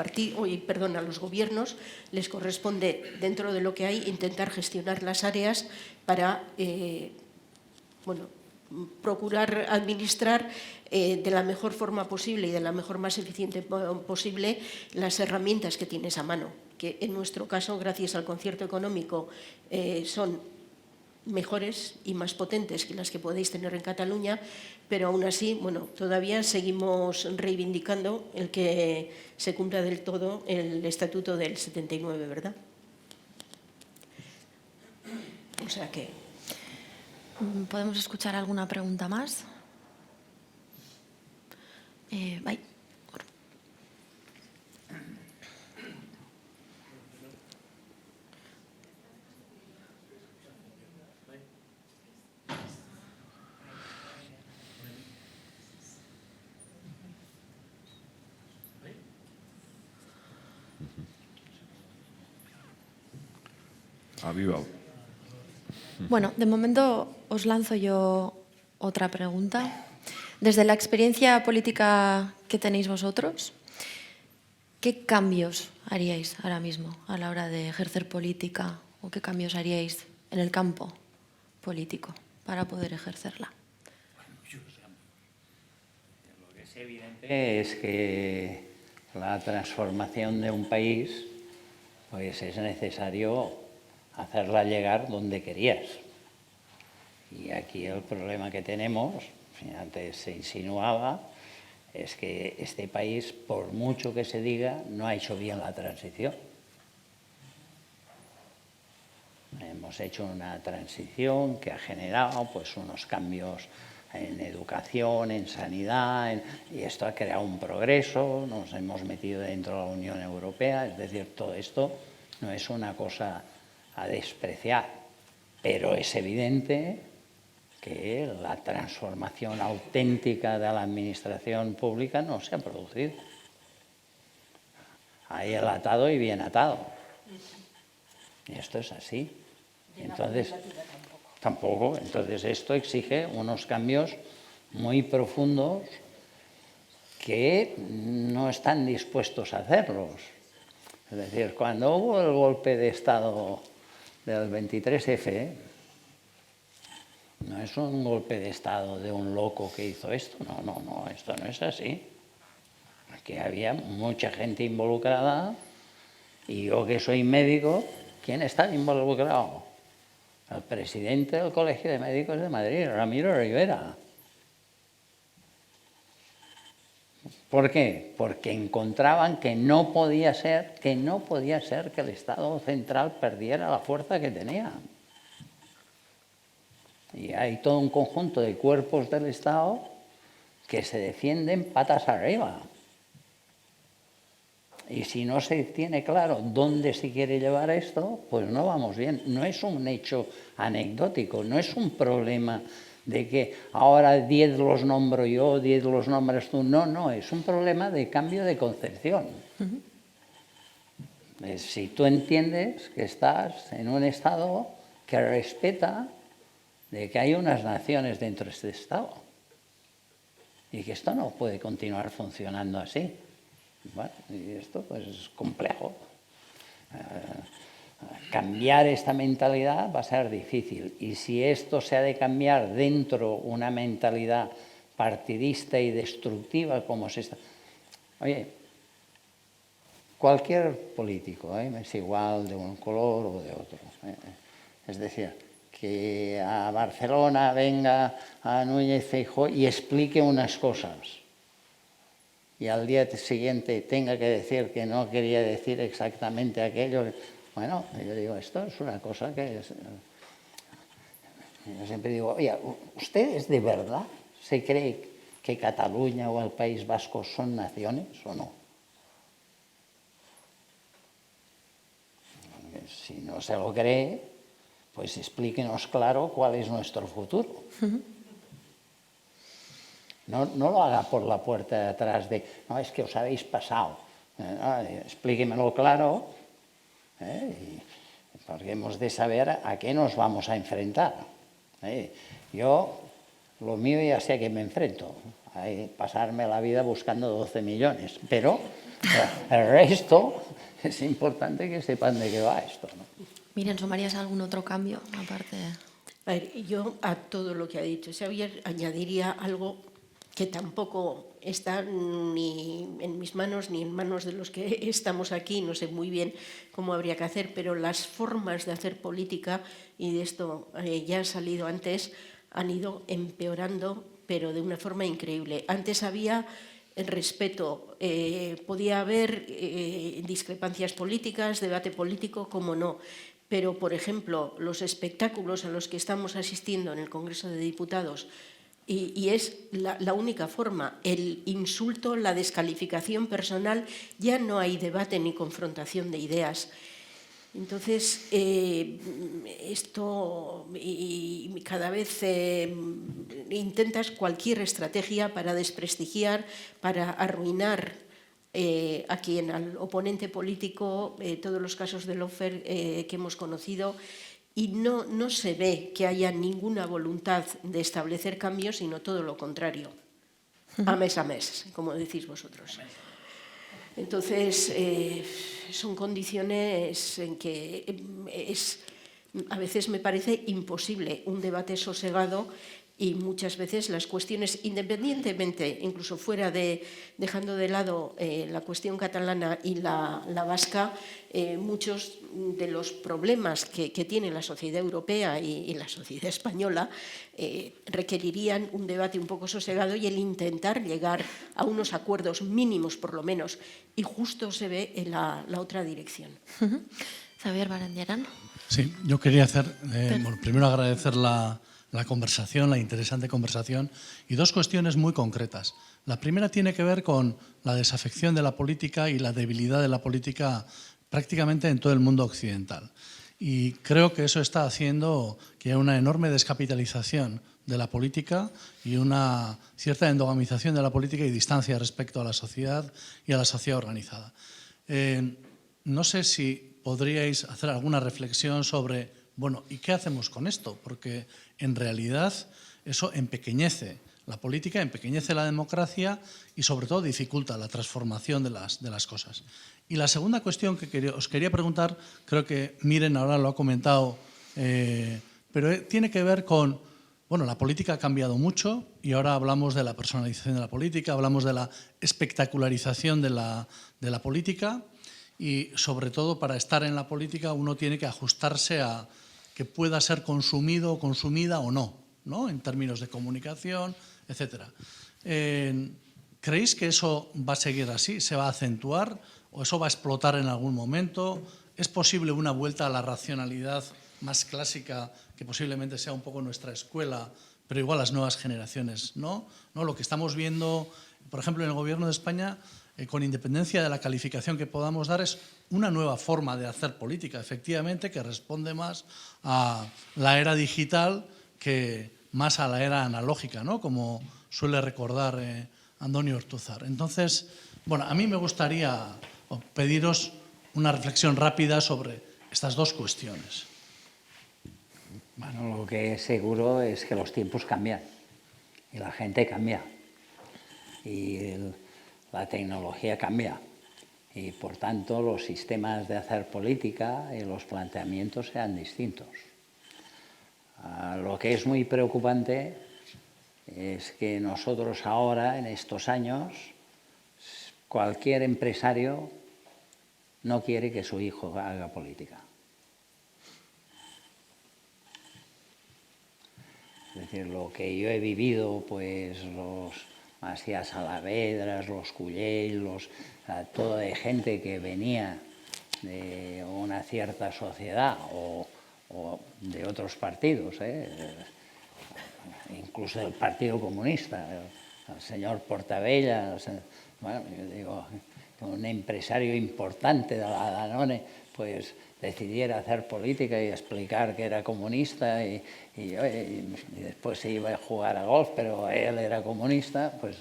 gobiernos les corresponde, dentro de lo que hay, intentar gestionar las áreas para procurar administrar de la mejor forma posible y de la mejor más eficiente posible las herramientas que tienes a mano, que en nuestro caso, gracias al concierto económico, son mejores y más potentes que las que podéis tener en Cataluña, pero aún así, bueno, todavía seguimos reivindicando el que se cumpla del todo el Estatuto del 79, ¿verdad? O sea que... ¿Podemos escuchar alguna pregunta más? Bai. A Bilbao. Bueno, de momento os lanzo yo otra pregunta. Desde la experiencia política que tenéis vosotros, ¿qué cambios haríais ahora mismo a la hora de ejercer política o qué cambios haríais en el campo político? para poder ejercerla. Lo que es evidente es que la transformación de un país, pues es necesario hacerla llegar donde querías. Y aquí el problema que tenemos, antes se insinuaba, es que este país, por mucho que se diga, no ha hecho bien la transición. Hemos hecho una transición que ha generado pues, unos cambios en educación, en sanidad, y esto ha creado un progreso, nos hemos metido dentro de la Unión Europea, es decir, todo esto no es una cosa a despreciar, pero es evidente que la transformación auténtica de la administración pública no se ha producido. Hay el atado y bien atado. Y esto es así. Entonces, tampoco. Entonces, esto exige unos cambios muy profundos que no están dispuestos a hacerlos. Es decir, cuando hubo el golpe de Estado del 23F, no es un golpe de Estado de un loco que hizo esto, no, esto no es así. Aquí había mucha gente involucrada y yo que soy médico, ¿quién está involucrado? El presidente del Colegio de Médicos de Madrid, Ramiro Rivera. ¿Por qué? Porque encontraban que no podía ser que el Estado central perdiera la fuerza que tenía. Y hay todo un conjunto de cuerpos del Estado que se defienden patas arriba. Y si no se tiene claro dónde se quiere llevar esto, pues no vamos bien. No es un hecho anecdótico, no es un problema de que ahora 10 los nombro yo, 10 los nombras tú. No, es un problema de cambio de concepción. Si tú entiendes que estás en un Estado que respeta de que hay unas naciones dentro de este Estado y que esto no puede continuar funcionando así. Bueno, y esto pues es complejo. Cambiar esta mentalidad va a ser difícil. Y si esto se ha de cambiar dentro de una mentalidad partidista y destructiva como se está... Oye, cualquier político, es igual de un color o de otro. Es decir, que a Barcelona venga a Núñez Feijóo y explique unas cosas y al día siguiente tenga que decir que no quería decir exactamente aquello. Bueno, yo digo, esto es una cosa que es... Yo siempre digo, oye, ¿ustedes de verdad se creen que Cataluña o el País Vasco son naciones o no? Si no se lo cree, pues explíquenos claro cuál es nuestro futuro. No lo haga por la puerta de atrás de, no, es que os habéis pasado. Explíquemelo claro, porque hemos de saber a qué nos vamos a enfrentar. Yo, lo mío ya sé a qué me enfrento. Pasarme la vida buscando 12 millones, pero el resto es importante que sepan de qué va esto, ¿no? Miren, ¿sumarías algún otro cambio aparte? A ver, yo a todo lo que ha dicho Xavier añadiría algo que tampoco está ni en mis manos ni en manos de los que estamos aquí, no sé muy bien cómo habría que hacer, pero las formas de hacer política, y de esto ya ha salido antes, han ido empeorando, pero de una forma increíble. Antes había el respeto, podía haber discrepancias políticas, debate político, como no, pero, por ejemplo, los espectáculos a los que estamos asistiendo en el Congreso de Diputados, y es la única forma, el insulto, la descalificación personal, ya no hay debate ni confrontación de ideas. Entonces, esto, y cada vez intentas cualquier estrategia para desprestigiar, para arruinar a quien, al oponente político, todos los casos de Lofer que hemos conocido, y no se ve que haya ninguna voluntad de establecer cambios, sino todo lo contrario, a mes, como decís vosotros. Entonces, son condiciones en que es A veces me parece imposible un debate sosegado y muchas veces las cuestiones, independientemente, incluso dejando de lado la cuestión catalana y la vasca, muchos de los problemas que tiene la sociedad europea y la sociedad española requerirían un debate un poco sosegado y el intentar llegar a unos acuerdos mínimos, por lo menos, y justo se ve en la otra dirección. Xabier Barandiaran. Sí, yo quería primero agradecer la conversación, la interesante conversación, y dos cuestiones muy concretas. La primera tiene que ver con la desafección de la política y la debilidad de la política prácticamente en todo el mundo occidental. Y creo que eso está haciendo que haya una enorme descapitalización de la política y una cierta endogamización de la política y distancia respecto a la sociedad y a la sociedad organizada. No sé si podríais hacer alguna reflexión sobre, bueno, ¿y qué hacemos con esto? Porque en realidad eso empequeñece la política, empequeñece la democracia y sobre todo dificulta la transformación de las cosas. Y la segunda cuestión que os quería preguntar, creo que Miren ahora lo ha comentado, pero tiene que ver con, bueno, la política ha cambiado mucho y ahora hablamos de la personalización de la política, hablamos de la espectacularización de la política y sobre todo para estar en la política uno tiene que ajustarse a que pueda ser consumido o consumida o no, ¿no? En términos de comunicación, etc. ¿Creéis que eso va a seguir así? ¿Se va a acentuar? ¿O eso va a explotar en algún momento? ¿Es posible una vuelta a la racionalidad más clásica, que posiblemente sea un poco nuestra escuela, pero igual las nuevas generaciones no? Lo que estamos viendo, por ejemplo, en el Gobierno de España, con independencia de la calificación que podamos dar, es una nueva forma de hacer política, efectivamente, que responde más a la era digital que más a la era analógica, ¿no? Como suele recordar Andoni Ortúzar. Entonces, bueno, a mí me gustaría pediros una reflexión rápida sobre estas dos cuestiones. Bueno, lo que es seguro es que los tiempos cambian y la gente cambia y la tecnología cambia y por tanto los sistemas de hacer política y los planteamientos sean distintos. Lo que es muy preocupante es que nosotros ahora, en estos años, cualquier empresario no quiere que su hijo haga política. Es decir, lo que yo he vivido, pues los Macías Alavedras, los Cullell, toda de gente que venía de una cierta sociedad o de otros partidos, incluso del Partido Comunista, el señor Portabella, bueno, yo digo, un empresario importante de la Danone, pues decidiera hacer política y explicar que era comunista y después se iba a jugar a golf, pero él era comunista, pues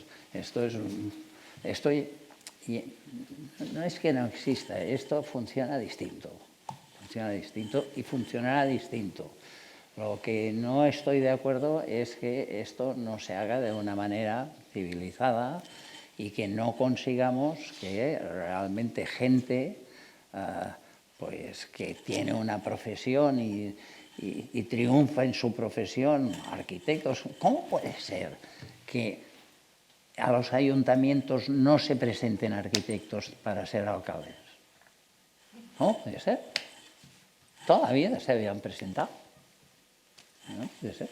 no es que no exista, esto funciona distinto y funcionará distinto. Lo que no estoy de acuerdo es que esto no se haga de una manera civilizada y que no consigamos que realmente gente pues que tiene una profesión y triunfa en su profesión, arquitectos. ¿Cómo puede ser que a los ayuntamientos no se presenten arquitectos para ser alcaldes? ¿Cómo puede ser? Todavía se habían presentado. ¿No? Puede ser.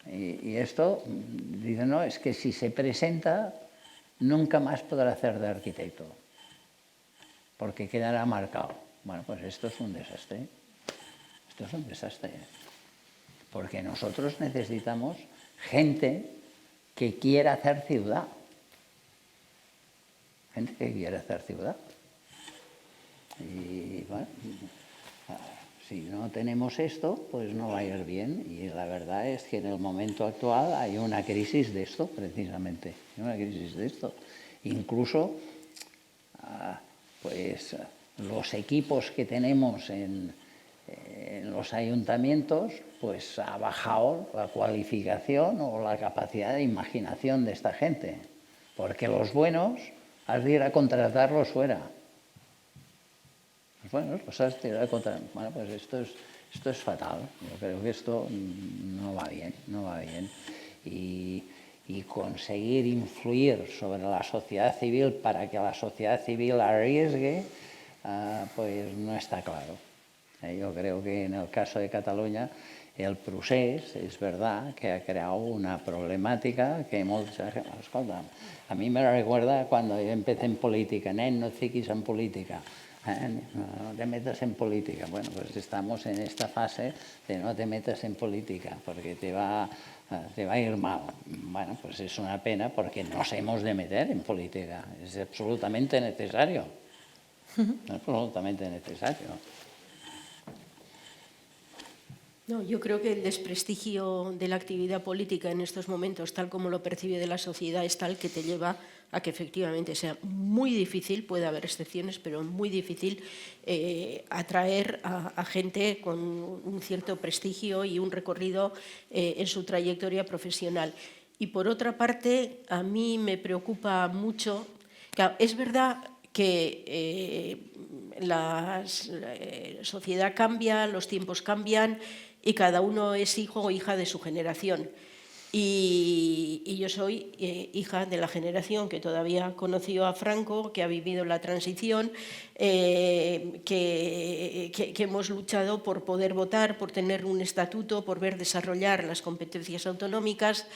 Y esto, dicen, no, es que si se presenta, nunca más podrá hacer de arquitecto, porque quedará marcado. Bueno, pues esto es un desastre. Esto es un desastre. Porque nosotros necesitamos gente que quiera hacer ciudad. Gente que quiera hacer ciudad. Y bueno, si no tenemos esto, pues no va a ir bien. Y la verdad es que en el momento actual hay una crisis de esto, precisamente. Hay una crisis de esto. Incluso, pues los equipos que tenemos en los ayuntamientos, pues ha bajado la cualificación o la capacidad de imaginación de esta gente. Porque los buenos has de ir a contratarlos fuera. Pues bueno, Rosas tira contra... Bueno, pues esto es fatal. Yo creo que esto no va bien, no va bien. Y conseguir influir sobre la sociedad civil para que la sociedad civil arriesgue, pues no está claro. Yo creo que en el caso de Cataluña el procés es verdad que ha creado una problemática que mucha gente... Escolta, a mí me recuerda cuando yo empecé en política, no te fiquis en política. No te metas en política. Bueno, pues estamos en esta fase de no te metas en política porque te va a ir mal. Bueno, pues es una pena porque nos hemos de meter en política. Es absolutamente necesario. Absolutamente necesario. No, yo creo que el desprestigio de la actividad política en estos momentos, tal como lo percibe de la sociedad, es tal que te lleva a que efectivamente sea muy difícil, puede haber excepciones, pero muy difícil atraer a gente con un cierto prestigio y un recorrido en su trayectoria profesional. Y por otra parte, a mí me preocupa mucho, claro, es verdad que la sociedad cambia, los tiempos cambian y cada uno es hijo o hija de su generación. Y yo soy hija de la generación que todavía conoció a Franco, que ha vivido la transición, que hemos luchado por poder votar, por tener un estatuto, por ver desarrollar las competencias autonómicas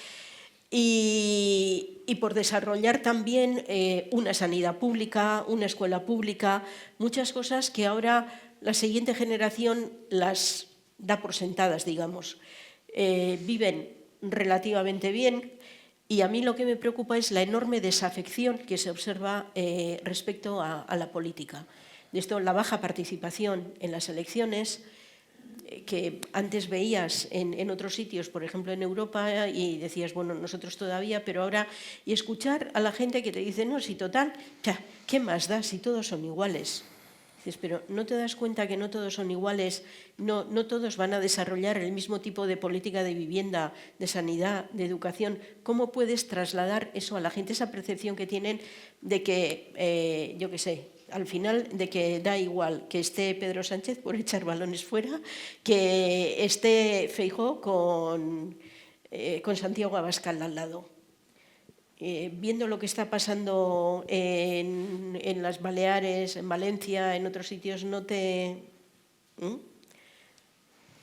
y por desarrollar también una sanidad pública, una escuela pública, muchas cosas que ahora la siguiente generación las da por sentadas, digamos. Viven relativamente bien y a mí lo que me preocupa es la enorme desafección que se observa respecto a la política. De esto, la baja participación en las elecciones, que antes veías en otros sitios, por ejemplo en Europa, y decías, bueno, nosotros todavía, pero ahora, y escuchar a la gente que te dice, no, si total, ¿qué más da si todos son iguales? Dices, pero ¿no te das cuenta que no todos son iguales? No todos van a desarrollar el mismo tipo de política de vivienda, de sanidad, de educación. ¿Cómo puedes trasladar eso a la gente, esa percepción que tienen de que, yo qué sé, al final de que da igual que esté Pedro Sánchez por echar balones fuera, que esté Feijóo con Santiago Abascal al lado? Viendo lo que está pasando en las Baleares, en Valencia, en otros sitios, no te...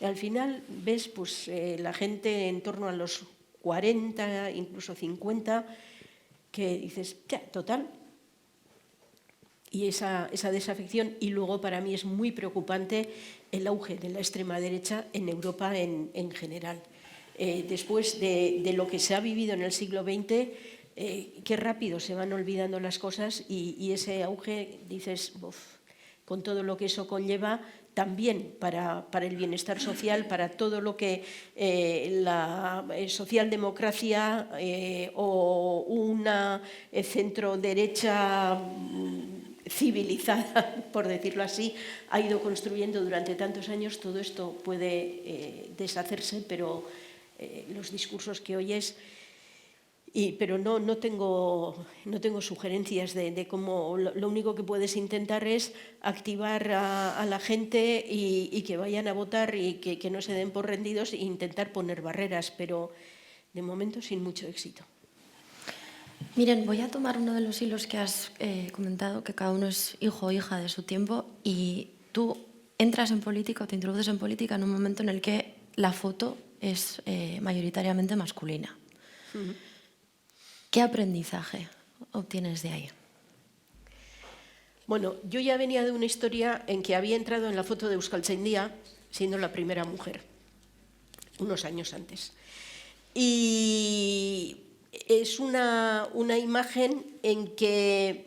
Al final ves pues, la gente en torno a los 40, incluso 50, que dices, total. Y esa desafección, y luego para mí es muy preocupante el auge de la extrema derecha en Europa en general. Después de lo que se ha vivido en el siglo XX, qué rápido se van olvidando las cosas y ese auge, dices, con todo lo que eso conlleva, también para el bienestar social, para todo lo que la socialdemocracia o una centro-derecha civilizada, por decirlo así, ha ido construyendo durante tantos años. Todo esto puede deshacerse, pero los discursos que oyes... Pero no tengo sugerencias de cómo. Lo único que puedes intentar es activar a la gente y que vayan a votar y que no se den por rendidos e intentar poner barreras, pero de momento sin mucho éxito. Miren, voy a tomar uno de los hilos que has comentado, que cada uno es hijo o hija de su tiempo, y tú entras en política o te introduces en política en un momento en el que la foto es mayoritariamente masculina. ¿Qué aprendizaje obtienes de ahí? Bueno, yo ya venía de una historia en que había entrado en la foto de Euskaltzaindia siendo la primera mujer, unos años antes. Y es una imagen en que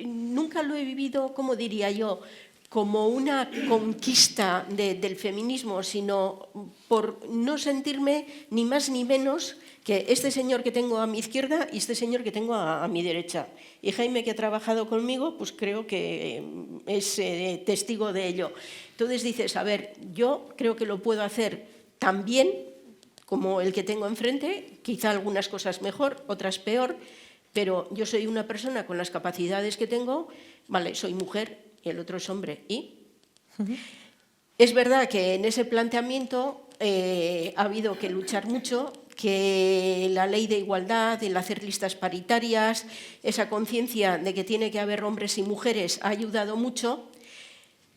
nunca lo he vivido, como diría yo, como una conquista del feminismo, sino por no sentirme ni más ni menos que este señor que tengo a mi izquierda y este señor que tengo a mi derecha. Y Jaime, que ha trabajado conmigo, pues creo que es testigo de ello. Entonces dices, a ver, yo creo que lo puedo hacer tan bien como el que tengo enfrente, quizá algunas cosas mejor, otras peor, pero yo soy una persona con las capacidades que tengo, vale, soy mujer, y el otro es hombre. ¿Y? Es verdad que en ese planteamiento ha habido que luchar mucho, que la ley de igualdad, el hacer listas paritarias, esa conciencia de que tiene que haber hombres y mujeres ha ayudado mucho,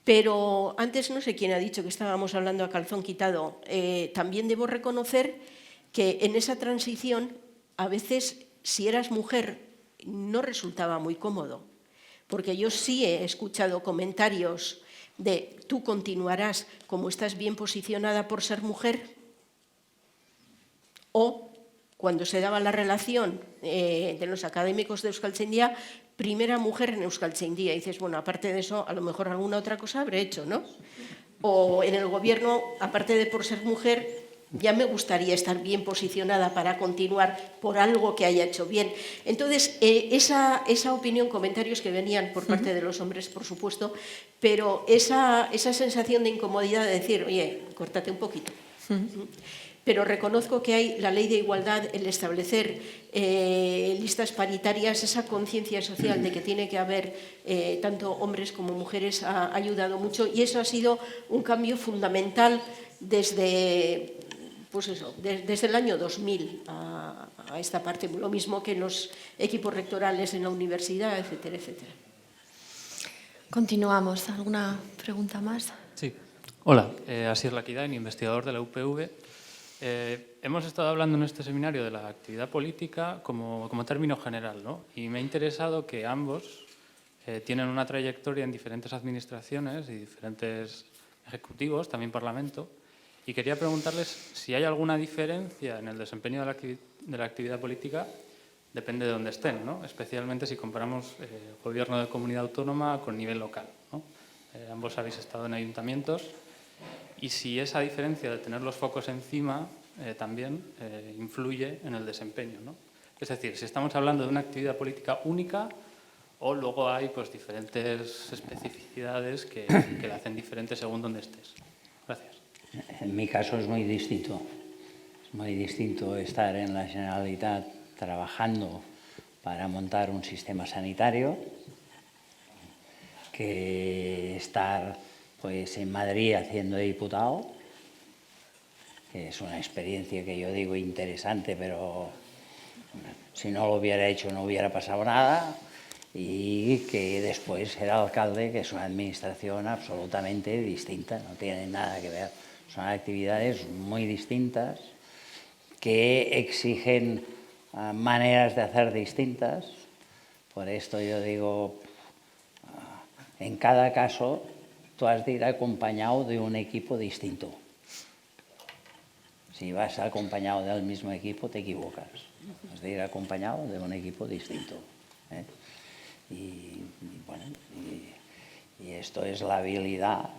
pero antes no sé quién ha dicho que estábamos hablando a calzón quitado. También debo reconocer que en esa transición a veces si eras mujer no resultaba muy cómodo, porque yo sí he escuchado comentarios de tú continuarás como estás bien posicionada por ser mujer, o cuando se daba la relación de los académicos de Euskaltzaindia, primera mujer en Euskaltzaindia, y dices, bueno, aparte de eso, a lo mejor alguna otra cosa habré hecho, ¿no? O en el gobierno, aparte de por ser mujer, ya me gustaría estar bien posicionada para continuar por algo que haya hecho bien. Entonces, esa opinión, comentarios que venían por parte de los hombres, por supuesto, pero esa sensación de incomodidad de decir, oye, córtate un poquito. Pero reconozco que hay la ley de igualdad, el establecer listas paritarias, esa conciencia social de que tiene que haber tanto hombres como mujeres ha ayudado mucho, y eso ha sido un cambio fundamental desde el año 2000 a esta parte, lo mismo que en los equipos rectorales en la universidad, etcétera, etcétera. Continuamos. ¿Alguna pregunta más? Sí. Hola, Asier Lakidain, investigador de la UPV. Hemos estado hablando en este seminario de la actividad política como término general, ¿no? Y me ha interesado que ambos tienen una trayectoria en diferentes administraciones y diferentes ejecutivos, también Parlamento, y quería preguntarles si hay alguna diferencia en el desempeño de la actividad política, depende de dónde estén, ¿no? Especialmente si comparamos gobierno de comunidad autónoma con nivel local, ¿no? Ambos habéis estado en ayuntamientos. Y si esa diferencia de tener los focos encima también influye en el desempeño, ¿no? Es decir, si estamos hablando de una actividad política única o luego hay pues, diferentes especificidades que la hacen diferente según donde estés. Gracias. En mi caso es muy distinto. Es muy distinto estar en la Generalitat trabajando para montar un sistema sanitario que estar pues en Madrid haciendo de diputado, que es una experiencia que yo digo interesante, pero si no lo hubiera hecho no hubiera pasado nada, y que después ser alcalde, que es una administración absolutamente distinta, no tiene nada que ver. Son actividades muy distintas que exigen maneras de hacer distintas. Por esto yo digo, en cada caso tú has de ir acompañado de un equipo distinto. Si vas acompañado del mismo equipo, te equivocas. Has de ir acompañado de un equipo distinto. Y esto es la habilidad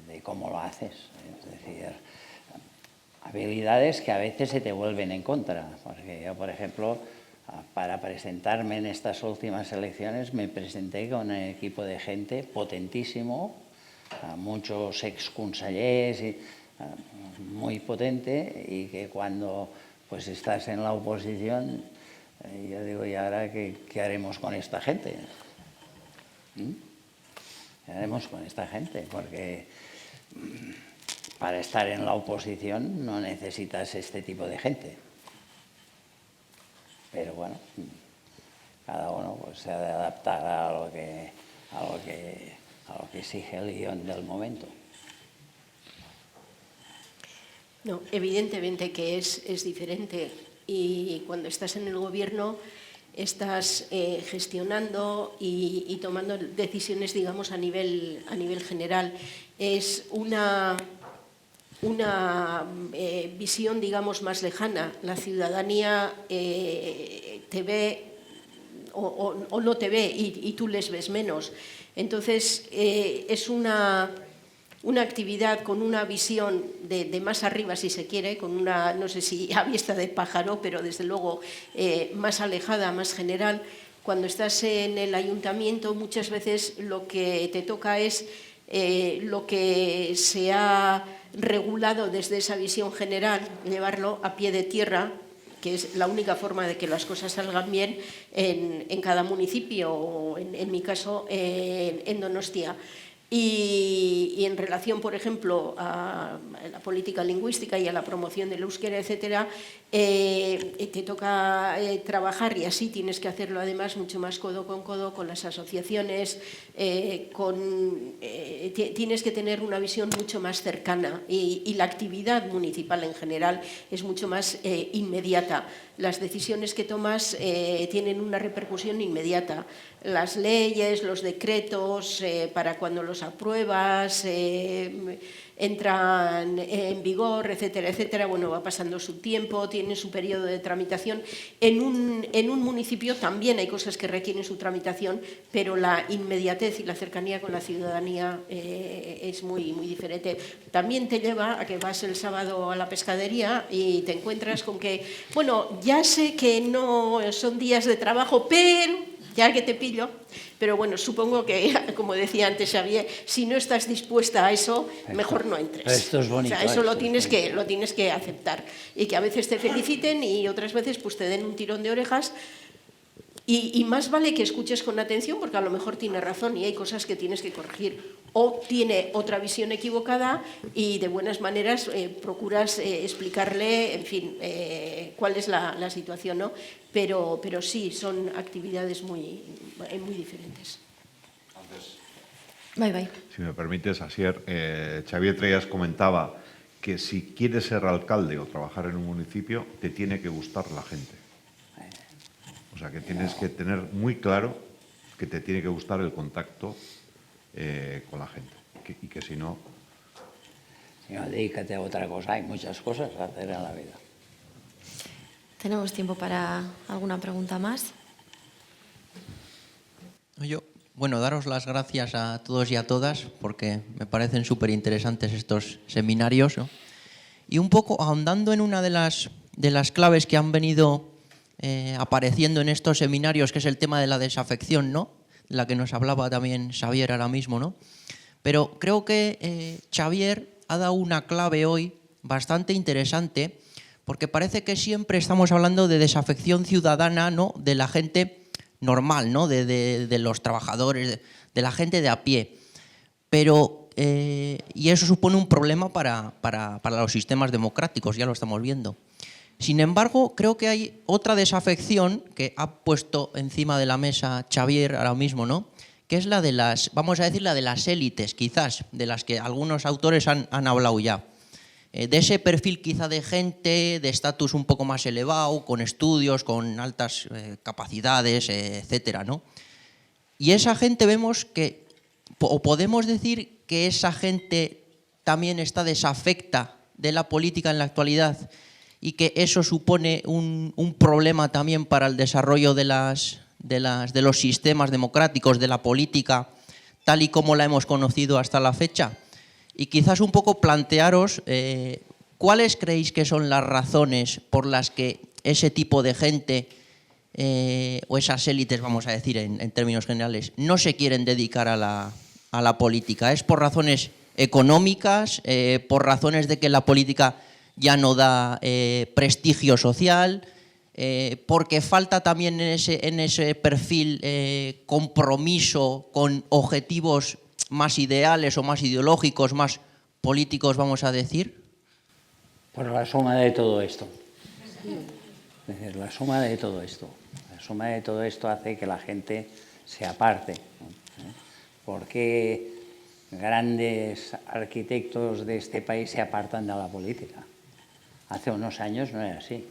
de cómo lo haces. Es decir, habilidades que a veces se te vuelven en contra. Porque yo, por ejemplo, para presentarme en estas últimas elecciones, me presenté con un equipo de gente potentísimo, muchos exconsellers, muy potente, y que cuando pues estás en la oposición, yo digo, ¿y ahora qué haremos con esta gente? ¿Qué haremos con esta gente? Porque para estar en la oposición no necesitas este tipo de gente. Pero bueno, cada uno pues, se ha de adaptar a lo que exige el guión del momento. No, evidentemente que es diferente, y cuando estás en el gobierno estás gestionando y tomando decisiones, digamos, a nivel general. Es una visión, digamos, más lejana. La ciudadanía te ve o no te ve y tú les ves menos. Entonces, es una actividad con una visión de más arriba, si se quiere, con una, no sé si a vista de pájaro, pero desde luego más alejada, más general. Cuando estás en el ayuntamiento, muchas veces lo que te toca es lo que se ha regulado desde esa visión general, llevarlo a pie de tierra que es la única forma de que las cosas salgan bien en cada municipio, o en mi caso en Donostia. Y en relación, por ejemplo, a la política lingüística y a la promoción del euskera, etcétera, te toca trabajar, y así tienes que hacerlo además mucho más codo con las asociaciones, tienes que tener una visión mucho más cercana, y la actividad municipal en general es mucho más inmediata. Las decisiones que tomas tienen una repercusión inmediata. Las leyes, los decretos, para cuando los apruebas, entran en vigor, etcétera, etcétera. Bueno, va pasando su tiempo, tiene su periodo de tramitación. En un municipio también hay cosas que requieren su tramitación, pero la inmediatez y la cercanía con la ciudadanía es muy, muy diferente. También te lleva a que vas el sábado a la pescadería y te encuentras con que, bueno, ya sé que no son días de trabajo, pero ya que te pillo, pero bueno, supongo que, como decía antes Xavier, si no estás dispuesta a eso, mejor no entres. Esto es bonito. O sea, eso lo tienes que aceptar. Y que a veces te feliciten y otras veces pues te den un tirón de orejas. Y más vale que escuches con atención, porque a lo mejor tiene razón y hay cosas que tienes que corregir. O tiene otra visión equivocada y de buenas maneras procuras explicarle, en fin, cuál es la situación, ¿no? Pero sí, son actividades muy diferentes. Bye. Si me permites, Asier, Xavier Trellas comentaba que si quieres ser alcalde o trabajar en un municipio, te tiene que gustar la gente. O sea, que tienes que tener muy claro que te tiene que gustar el contacto con la gente. Y que si no... Si no, dedícate a otra cosa. Hay muchas cosas a hacer en la vida. ¿Tenemos tiempo para alguna pregunta más? Bueno, daros las gracias a todos y a todas, porque me parecen súper interesantes estos seminarios, ¿no? Y un poco ahondando en una de las claves que han venido apareciendo en estos seminarios, que es el tema de la desafección, ¿no? La que nos hablaba también Xavier ahora mismo, ¿no? Pero creo que Xavier ha dado una clave hoy bastante interesante, porque parece que siempre estamos hablando de desafección ciudadana, ¿no? De la gente normal, ¿no? De los trabajadores, de la gente de a pie. Pero, y eso supone un problema para los sistemas democráticos, ya lo estamos viendo. Sin embargo, creo que hay otra desafección que ha puesto encima de la mesa Xavier ahora mismo, ¿no? Que es la de las, vamos a decir, la de las élites, quizás, de las que algunos autores han hablado ya. De ese perfil quizá de gente de estatus un poco más elevado, con estudios, con altas capacidades, etcétera, ¿no? Y esa gente vemos que, o podemos decir que esa gente también está desafecta de la política en la actualidad, y que eso supone un problema también para el desarrollo de los sistemas democráticos, de la política, tal y como la hemos conocido hasta la fecha. Y quizás un poco plantearos cuáles creéis que son las razones por las que ese tipo de gente, o esas élites, vamos a decir en términos generales, no se quieren dedicar a la política. ¿Es por razones económicas, por razones de que la política ya no da prestigio social, porque falta también en ese perfil compromiso con objetivos más ideales o más ideológicos, más políticos, vamos a decir? Pues la suma de todo esto. Es decir, la suma de todo esto. La suma de todo esto hace que la gente se aparte, ¿no? Porque grandes arquitectos de este país se apartan de la política. Hace unos años no era así.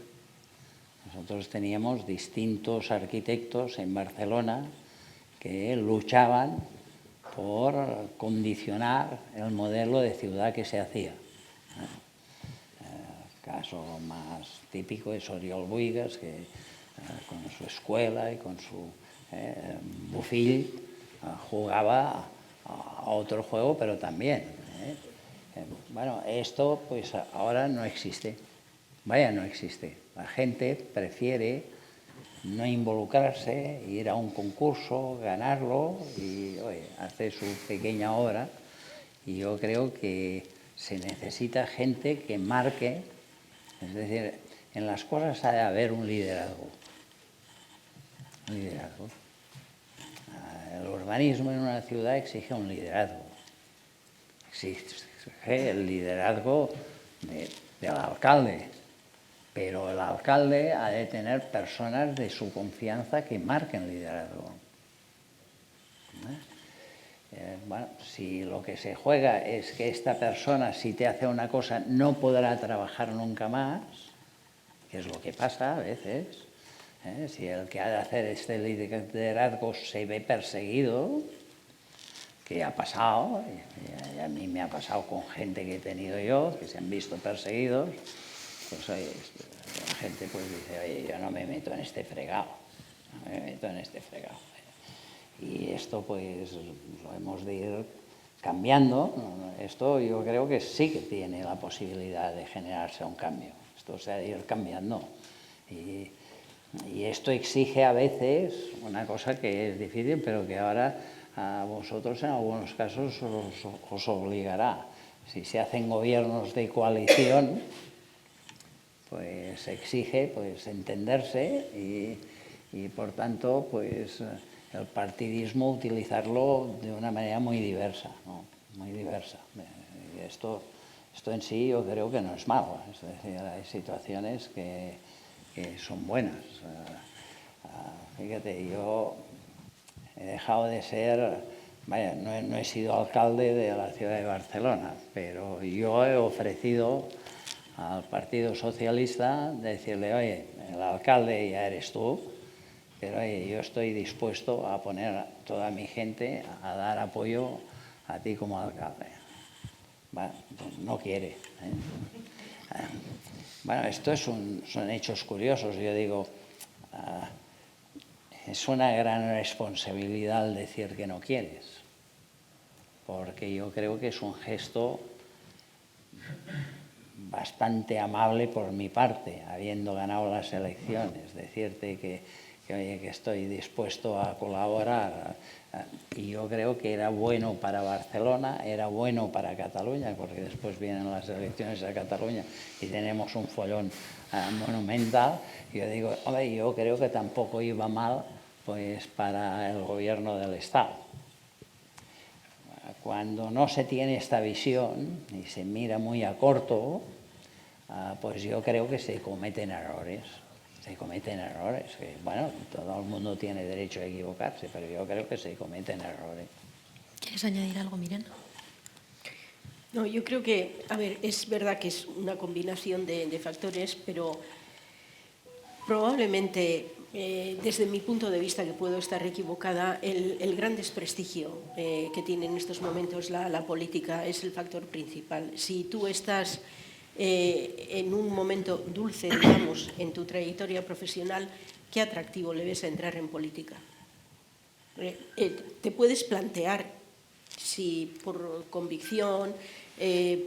Nosotros teníamos distintos arquitectos en Barcelona que luchaban por condicionar el modelo de ciudad que se hacía. El caso más típico es Oriol Bohigas, que con su escuela y con su Bofill jugaba a otro juego, pero también. Bueno, esto pues ahora no existe. Vaya, no existe. La gente prefiere no involucrarse, ir a un concurso, ganarlo y hacer su pequeña obra. Y yo creo que se necesita gente que marque, es decir, en las cosas ha de haber un liderazgo. Un liderazgo. El urbanismo en una ciudad exige un liderazgo. Exige el liderazgo del alcalde, pero el alcalde ha de tener personas de su confianza que marquen liderazgo. Bueno, si lo que se juega es que esta persona, si te hace una cosa, no podrá trabajar nunca más, que es lo que pasa a veces, si el que ha de hacer este liderazgo se ve perseguido, que ha pasado, y a mí me ha pasado con gente que he tenido yo, que se han visto perseguidos, pues oye, la gente pues dice, oye, yo no me meto en este fregado, no me meto en este fregado. Y esto pues lo hemos de ir cambiando. Esto yo creo que sí que tiene la posibilidad de generarse un cambio. Esto se ha de ir cambiando. Y esto exige a veces una cosa que es difícil, pero que ahora a vosotros en algunos casos os obligará. Si se hacen gobiernos de coalición, pues exige pues entenderse y por tanto pues el partidismo utilizarlo de una manera muy diversa, ¿no? Muy diversa. Esto en sí yo creo que no es malo, es decir, hay situaciones que son buenas. Fíjate, yo he dejado de ser, vaya, no he sido alcalde de la ciudad de Barcelona, pero yo he ofrecido al Partido Socialista decirle, oye, el alcalde ya eres tú, pero oye, yo estoy dispuesto a poner toda mi gente a dar apoyo a ti como alcalde. Bueno, pues no quiere. Bueno, estos son hechos curiosos. Yo digo, es una gran responsabilidad decir que no quieres, porque yo creo que es un gesto bastante amable por mi parte, habiendo ganado las elecciones, decirte oye, que estoy dispuesto a colaborar. Y yo creo que era bueno para Barcelona, era bueno para Cataluña, porque después vienen las elecciones a Cataluña y tenemos un follón monumental. Yo digo, hombre, yo creo que tampoco iba mal pues para el gobierno del Estado. Cuando no se tiene esta visión y se mira muy a corto, pues yo creo que se cometen errores. Que, bueno, todo el mundo tiene derecho a equivocarse, pero yo creo que se cometen errores. ¿Quieres añadir algo, Miren? No, yo creo que, a ver, es verdad que es una combinación de factores, pero probablemente, desde mi punto de vista, que puedo estar equivocada, el gran desprestigio que tiene en estos momentos la política es el factor principal. Si tú estás en un momento dulce, digamos, en tu trayectoria profesional, ¿qué atractivo le ves a entrar en política? Te puedes plantear si por convicción,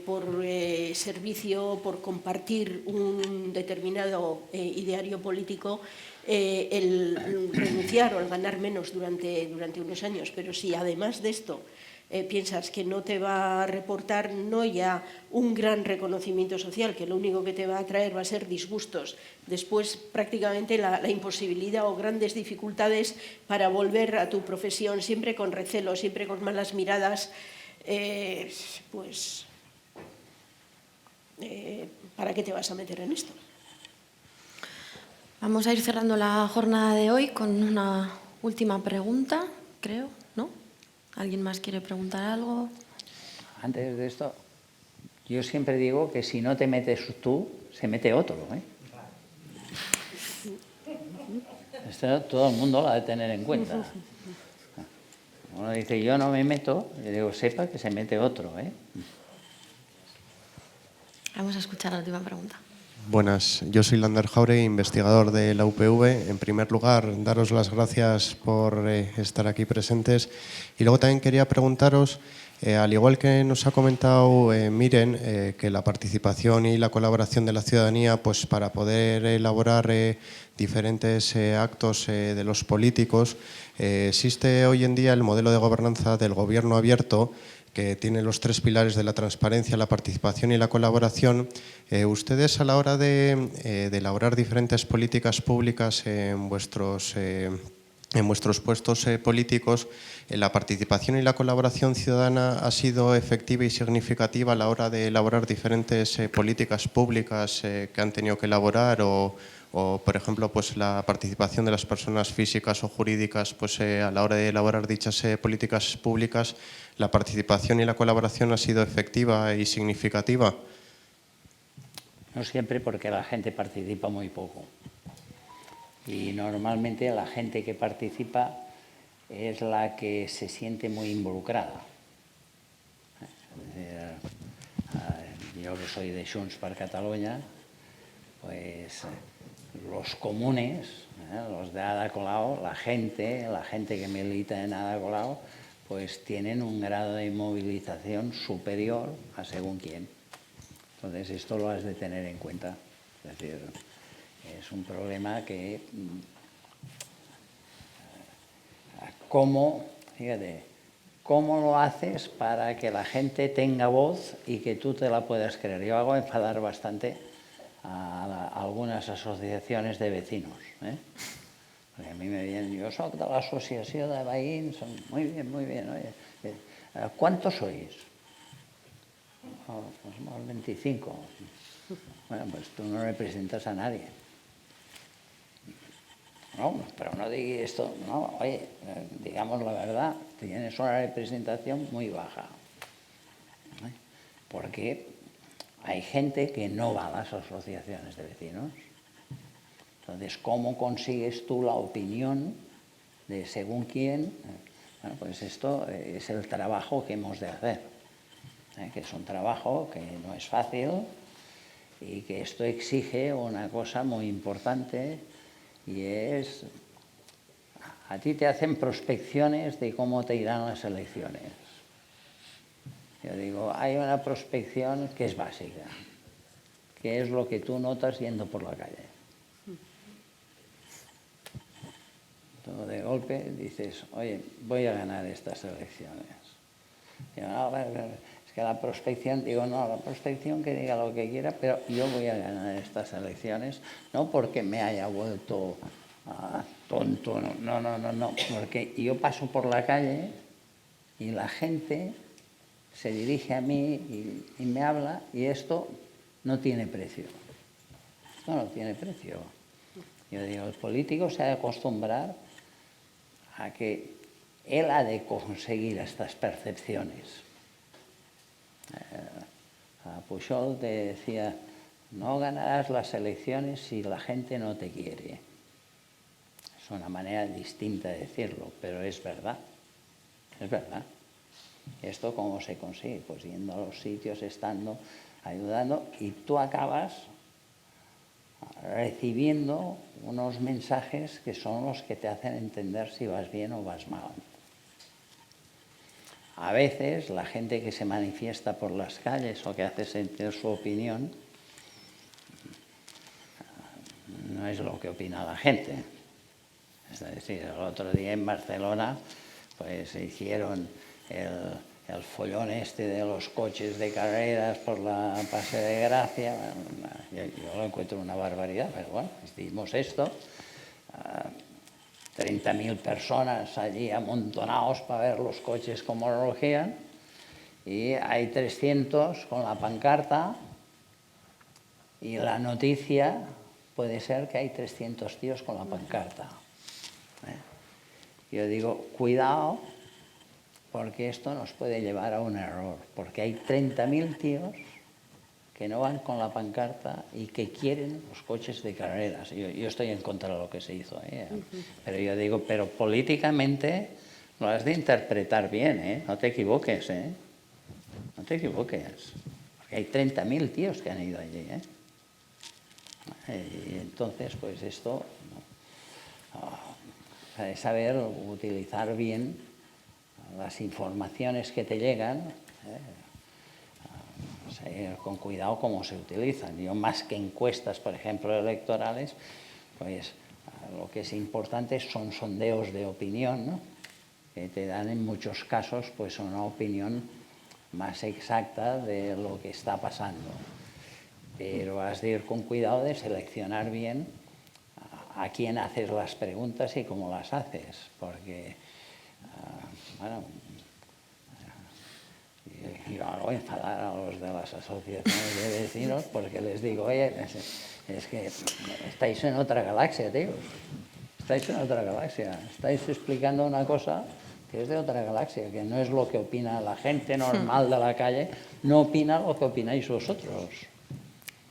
por servicio, por compartir un determinado ideario político, el renunciar o el ganar menos durante unos años, pero si además de esto piensas que no te va a reportar no ya un gran reconocimiento social, que lo único que te va a traer va a ser disgustos, después prácticamente la imposibilidad o grandes dificultades para volver a tu profesión, siempre con recelo, siempre con malas miradas, pues ¿para qué te vas a meter en esto? Vamos a ir cerrando la jornada de hoy con una última pregunta, creo, ¿no? ¿Alguien más quiere preguntar algo? Antes de esto, yo siempre digo que si no te metes tú, se mete otro, ¿eh? Esto todo el mundo lo ha de tener en cuenta. Uno dice, yo no me meto, y digo, sepa que se mete otro, ¿eh? Vamos a escuchar la última pregunta. Buenas, yo soy Lander Jauregui, investigador de la UPV. En primer lugar, daros las gracias por estar aquí presentes. Y luego también quería preguntaros, al igual que nos ha comentado Miren, que la participación y la colaboración de la ciudadanía, pues para poder elaborar diferentes actos de los políticos, existe hoy en día el modelo de gobernanza del gobierno abierto, que tiene los 3 pilares de la transparencia, la participación y la colaboración. Ustedes, a la hora de elaborar diferentes políticas públicas en vuestros puestos políticos, la participación y la colaboración ciudadana ha sido efectiva y significativa a la hora de elaborar diferentes políticas públicas que han tenido que elaborar o por ejemplo, pues la participación de las personas físicas o jurídicas pues, a la hora de elaborar dichas políticas públicas, la participación y la colaboración ha sido efectiva y significativa. No siempre, porque la gente participa muy poco. Y normalmente la gente que participa es la que se siente muy involucrada. Es decir, yo que soy de Junts per Catalunya, pues los comunes, los de Ada Colau, la gente que milita en Ada Colau, pues tienen un grado de movilización superior a según quién. Entonces esto lo has de tener en cuenta. Es decir, es un problema que fíjate, ¿cómo lo haces para que la gente tenga voz y que tú te la puedas creer? Yo hago enfadar bastante a algunas asociaciones de vecinos. Porque a mí me vienen, yo soy de l'Associació de Veïns, muy bien, oye, ¿cuántos sois? Pues somos 25. Bueno, pues tú no representas a nadie. No, pero no digas esto, no, oye, digamos la verdad, tienes una representación muy baja. Porque hay gente que no va a las asociaciones de vecinos. Entonces, ¿cómo consigues tú la opinión de según quién? Bueno, pues esto es el trabajo que hemos de hacer, que es un trabajo que no es fácil y que esto exige una cosa muy importante y es, a ti te hacen prospecciones de cómo te irán las elecciones. Yo digo, hay una prospección que es básica, que es lo que tú notas yendo por la calle. Tú de golpe dices, oye, voy a ganar estas elecciones. Digo, no, es que la prospección, digo, no, la prospección que diga lo que quiera, pero yo voy a ganar estas elecciones, no porque me haya vuelto tonto, no, porque yo paso por la calle y la gente se dirige a mí y me habla y esto no tiene precio. Esto no tiene precio. Yo digo, el político se ha de acostumbrar a que él ha de conseguir estas percepciones. A Pujol te decía, no ganarás las elecciones si la gente no te quiere. Es una manera distinta de decirlo, pero es verdad. Es verdad. ¿Esto cómo se consigue? Pues yendo a los sitios, estando, ayudando, y tú acabas recibiendo unos mensajes que son los que te hacen entender si vas bien o vas mal. A veces la gente que se manifiesta por las calles o que hace sentir su opinión no es lo que opina la gente. Es decir, el otro día en Barcelona pues hicieron el follón este de los coches de carreras por la Paseo de Gracia. Yo lo encuentro una barbaridad, pero bueno, hicimos esto. 30.000 personas allí amontonados para ver los coches como rugían y hay 300 con la pancarta y la noticia puede ser que hay 300 tíos con la pancarta. Yo digo, cuidado, porque esto nos puede llevar a un error, porque hay 30.000 tíos que no van con la pancarta y que quieren los coches de carreras. Yo estoy en contra de lo que se hizo, pero yo digo, pero políticamente lo has de interpretar bien, no te equivoques, no te equivoques, porque hay 30.000 tíos que han ido allí, y entonces pues esto es saber utilizar bien las informaciones que te llegan, con cuidado cómo se utilizan. Yo más que encuestas, por ejemplo, electorales, pues lo que es importante son sondeos de opinión, ¿no? Que te dan en muchos casos pues una opinión más exacta de lo que está pasando. Pero has de ir con cuidado de seleccionar bien a quién haces las preguntas y cómo las haces, porque, bueno, yo hago enfadar a los de las asociaciones de vecinos porque les digo, oye, es que estáis en otra galaxia, tío. Estáis en otra galaxia. Estáis explicando una cosa que es de otra galaxia, que no es lo que opina la gente normal de la calle, no opina lo que opináis vosotros.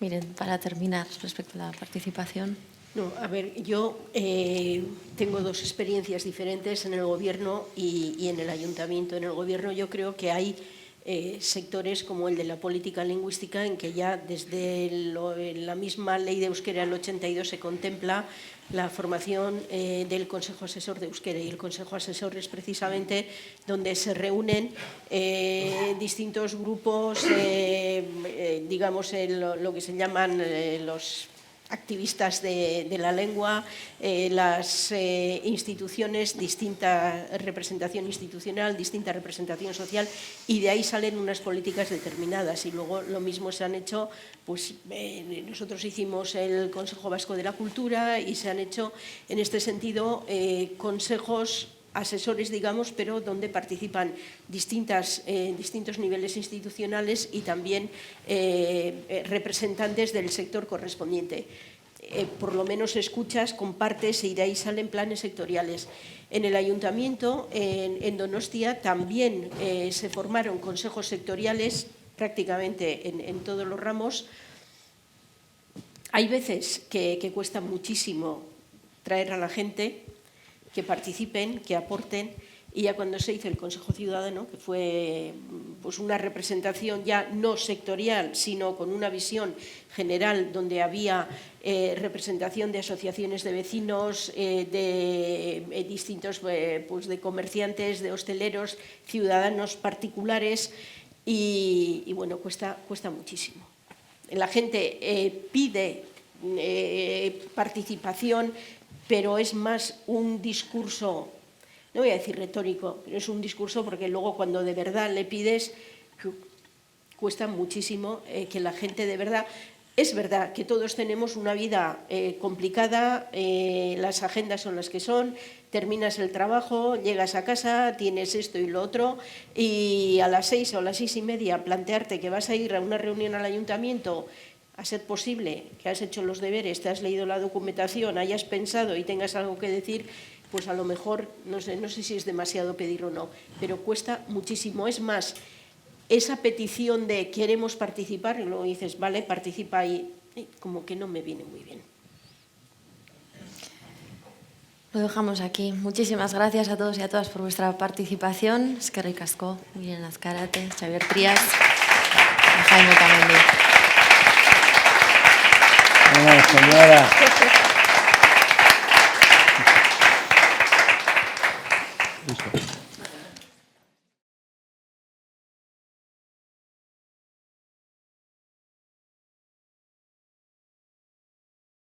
Miren, para terminar, respecto a la participación. No, a ver, yo tengo dos experiencias diferentes en el gobierno y en el ayuntamiento. En el gobierno yo creo que hay sectores como el de la política lingüística en que ya desde la misma ley de euskera del 82 se contempla la formación del Consejo Asesor de Euskera, y el Consejo Asesor es precisamente donde se reúnen distintos grupos, digamos lo que se llaman los activistas de la lengua, las instituciones, distinta representación institucional, distinta representación social, y de ahí salen unas políticas determinadas. Y luego lo mismo se han hecho, pues nosotros hicimos el Consejo Vasco de la Cultura y se han hecho en este sentido consejos asesores, digamos, pero donde participan distintos niveles institucionales y también representantes del sector correspondiente. Por lo menos escuchas, compartes y de ahí salen planes sectoriales. En el ayuntamiento, en Donostia, también se formaron consejos sectoriales prácticamente en todos los ramos. Hay veces que cuesta muchísimo traer a la gente, que participen, que aporten, y ya cuando se hizo el Consejo Ciudadano, que fue pues una representación ya no sectorial, sino con una visión general, donde había representación de asociaciones de vecinos, de distintos pues de comerciantes, de hosteleros, ciudadanos particulares, y bueno, cuesta muchísimo. La gente pide participación, pero es más un discurso, no voy a decir retórico, pero es un discurso porque luego cuando de verdad le pides, cuesta muchísimo que la gente de verdad... Es verdad que todos tenemos una vida complicada, las agendas son las que son, terminas el trabajo, llegas a casa, tienes esto y lo otro, y a las 6 o a las 6:30 plantearte que vas a ir a una reunión al ayuntamiento, a ser posible que has hecho los deberes, te has leído la documentación, hayas pensado y tengas algo que decir, pues a lo mejor, no sé si es demasiado pedir o no, pero cuesta muchísimo. Es más, esa petición de queremos participar, y luego dices, vale, participa, y como que no me viene muy bien. Lo dejamos aquí. Muchísimas gracias a todos y a todas por vuestra participación. Eskerrik asko, Miren Azkarate, Xavier Trías, Jaime Otamendi. Señora.